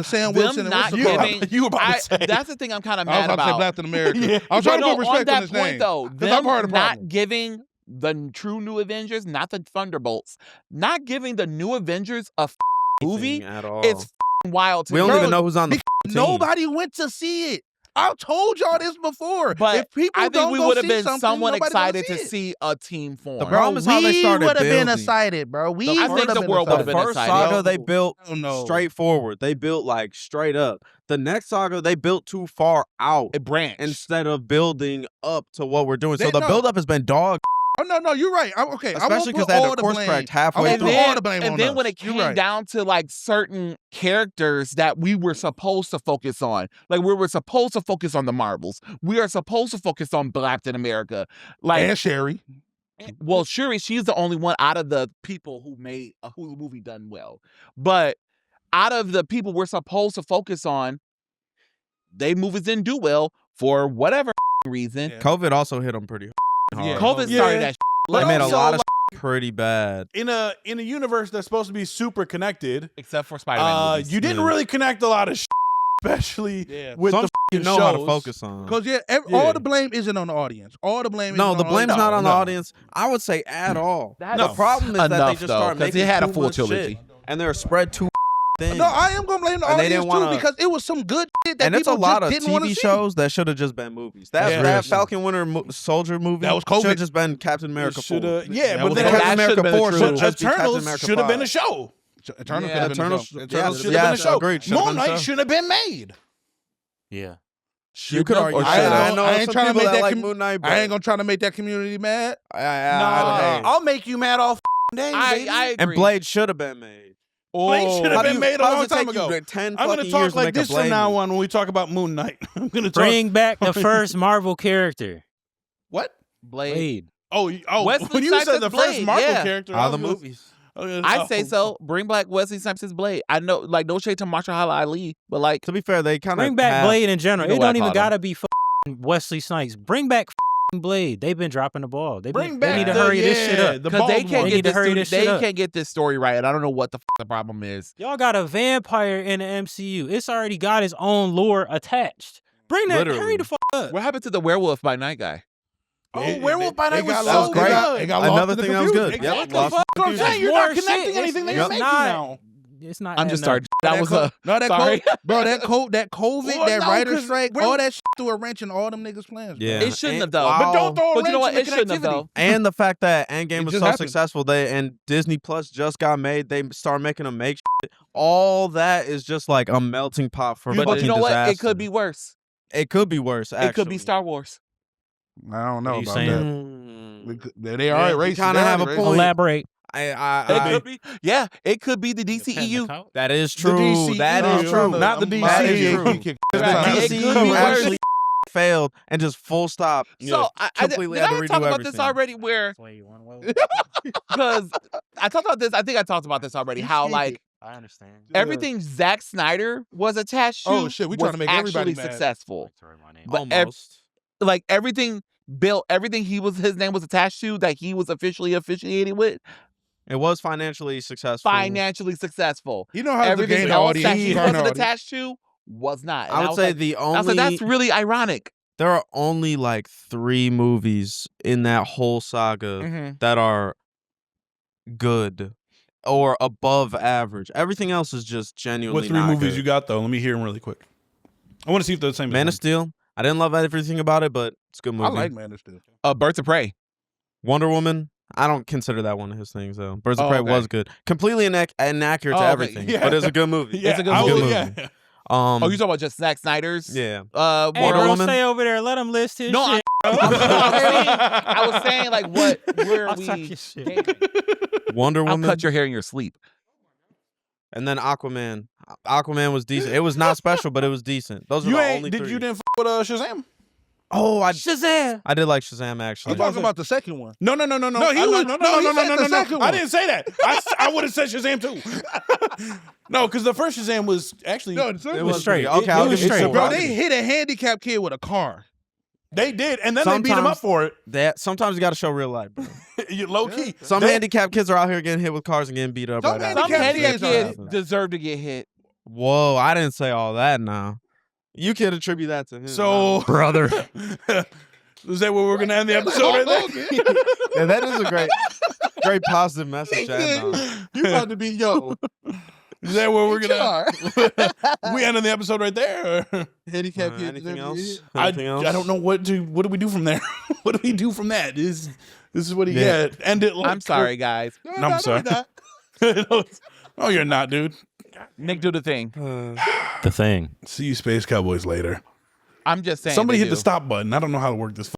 Sam them Wilson. Not and giving, you about to say. That's the thing I'm kind of I was mad about to say about. Black America. I was trying to put respect on on that his point name. though. I've Them heard a not problem. giving the true New Avengers, not the Thunderbolts, not giving the New Avengers a movie at all. It's wild to we me. don't even know who's on the team. Nobody went to see it. I told y'all this before. But if people I think don't we go would have see been something, somewhat nobody excited gonna to it. see a team form. The problem is how they started would have been building. excited, bro. We I think the world would have been First excited. saga they built No. straightforward. They built like straight up. The next saga they built too far out It branched. instead of building up to what we're doing. So They- the no. build up has been dog. Oh no, you're right. Okay, Especially because they had to course correct halfway won't through. put all the blame and on then us. when it You're came right. down to like certain characters that we were supposed to focus on, like we were supposed to focus on the Marvels, we are supposed to focus on Black America, like and Sherry. well, Shuri, she's the only one out of the people who made who the movie done well, but out of the people we're supposed to focus on, they movies didn't do well for whatever reason. Yeah. COVID also hit them pretty hard. Yeah. COVID started that. They made a also, lot of pretty bad. in a universe that's supposed to be super connected. Except for Spider-Man movies. You didn't really connect a lot of especially with Some the you f***ing know how to shows. focus on. Because Yeah. all the blame isn't on the audience. All the blame. No, isn't the on blame's the not on the no. audience. I would say at all. That- The problem is that they Enough, just though, started 'cause making it had a too full much trilogy. shit, and they're spread too thin. No, I am gonna blame the And they audience didn't wanna- too because it was some good shit that and it's a people lot just of didn't want to TV see. shows that should have just been movies. That Yeah. that Falcon Winter Soldier movie That was COVID. should have just been Captain America 4. Shoulda, That but was then COVID. Captain that America should've been 4 the should truth. just be Captain Eternals America should have been 5. a show. Eternals Yeah, could have been a Eternals- show. yeah, Eternals should yes, have been a show. agreed. Should have Moon been a Knight show. should have been made. Yeah. You could argue. or I should ain't have. gonna- know I ain't some trying to people make that that like com- Moon Knight. I ain't gonna try to make that community mad. I'll make you mad all f***ing day. baby. I agree. And Blade should have been made. Blade should How have do been you- made a how does long it take time you ago. 10 I'm gonna fucking talk years to like make a this from Blade now movie? on when we talk about Moon Knight. I'm gonna talk. Bring back the first Marvel character. What? Blade. Blade. Oh, Wesley when you Snipes said as the first Blade, Marvel yeah. character, All I the was- movies. I say so. Bring back Wesley Snipes as Blade. I know, like, no shade to Mahershala Ali, but like, To be fair, they kind of Bring back Blade in general. you know It what don't I even call him. gotta be f***ing Wesley Snipes. Bring back f***ing Blade. They've been dropping the ball. They Bring need back to the- hurry this yeah, shit up. the because they bald can't one. They get need to this. hurry this shit up. Can't get this story right, and I don't know what the the problem is. Y'all got a vampire in the MCU. It's already got its own lore attached. Bring that. Literally. Hurry the fuck up. What happened to the Werewolf by Night guy? Oh, Werewolf by Night was got so lost- great. good. They got lost Another in the thing that was confusion. good. Yep, Exactly. lost That's what I'm confusion. saying. You're More not shit. connecting anything that It's you're making not- now. It's not. I'm just adding up. sorry. That was a No, that sorry. bro. That COVID, Well, that no, writer 'cause strike, we're- all that shit threw a wrench in all them niggas' plans. bro. Yeah. It shouldn't have And- though. wow. But don't throw a But you know wrench what? in the It shouldn't have connectivity. though. And the fact that Endgame It was just so happened. successful, and Disney Plus just got made, they start making them make shit. All that is just like a melting pot for But fucking you know what? disaster. It could be worse. It could be worse. Actually, It could be Star Wars. I don't know What are you about saying? that. Mm. They are you racist. kinda have a point. Elaborate. It I, could be. Yeah, it could be the DCEU. that is The true. DC That is No, true. not the That is DCEU. true. It could be DCEU worse. actually failed and just full stop. So I completely did had I to talk redo about this everything. already? Where because I talked about this. I think I talked about this already. How like I understand. everything Zack Snyder was attached to. Oh, shit, we was trying to make everybody actually mad. successful. But Almost. Like everything built, everything his name was attached to that he was officially officiated with, It was financially successful. financially successful. You know how to Everything gain the else audience. that he garner wasn't audience. attached to was not. And I would was say like, the I was only like, that's really ironic. there are only like 3 movies in that whole saga Mhm. that are good or above average. Everything else is just genuinely What 3 not movies good. you got though? Let me hear them really quick. I want to see if they're the same. Man of as Steel. I didn't love everything about it, but it's a good movie. I like Man of Steel. Birds of Prey. Wonder Woman. I don't consider that one of his things though. Birds of Oh, Prey okay. was good. Completely inaccurate to Oh, okay. everything, Yeah. but it's a good movie. Yeah, It's a good I movie. would- Movie. yeah. Oh, you talking about just Zack Snyder's? Yeah. Hey, Wonder bro, Woman? stay over there. Let him list his No, shit. I was saying like where I'll we. talk your shit. Wonder I'll Woman. cut your hair in your sleep. And then Aquaman was decent. It was not special, but it was decent. Those are You the ain't? only Did 3. you didn't f- with Shazam? Oh, Shazam. I did like Shazam actually. I'm talking about the second one. No. No, he was- No, no, he said the second I one. didn't say that. I would have said Shazam too. No, because the first Shazam was actually No, the second It one. was straight. Okay, It I'll was give you straight. four. Bro, I'll give they you- hit a handicapped kid with a car. they did, and then they beat him up Sometimes- for it. That sometimes you got to show real life, bro. Low key. Some They- handicapped kids are out here getting hit with cars and getting beat up. Some right Some handicapped after. handicapped kids kids are- deserve to get hit. Whoa, I didn't say all that. Now you could attribute that to him. So, Brother. is that where we're gonna end the episode right there? yeah, that is a great positive message. to end on. You about to be yo. Is that where we're gonna? HR. We ending the episode right there. Or? Handicapped kids. Anything else? I Anything else? don't know what do we do from there. What do we do from that? This is what he Yeah. got. End it. Like, I'm sorry, guys. No, I'm sorry. No, you're not, dude. Nick, do the thing. The Thing. See you, Space Cowboys, later. I'm just saying. Somebody they hit the do. stop button. I don't know how to work this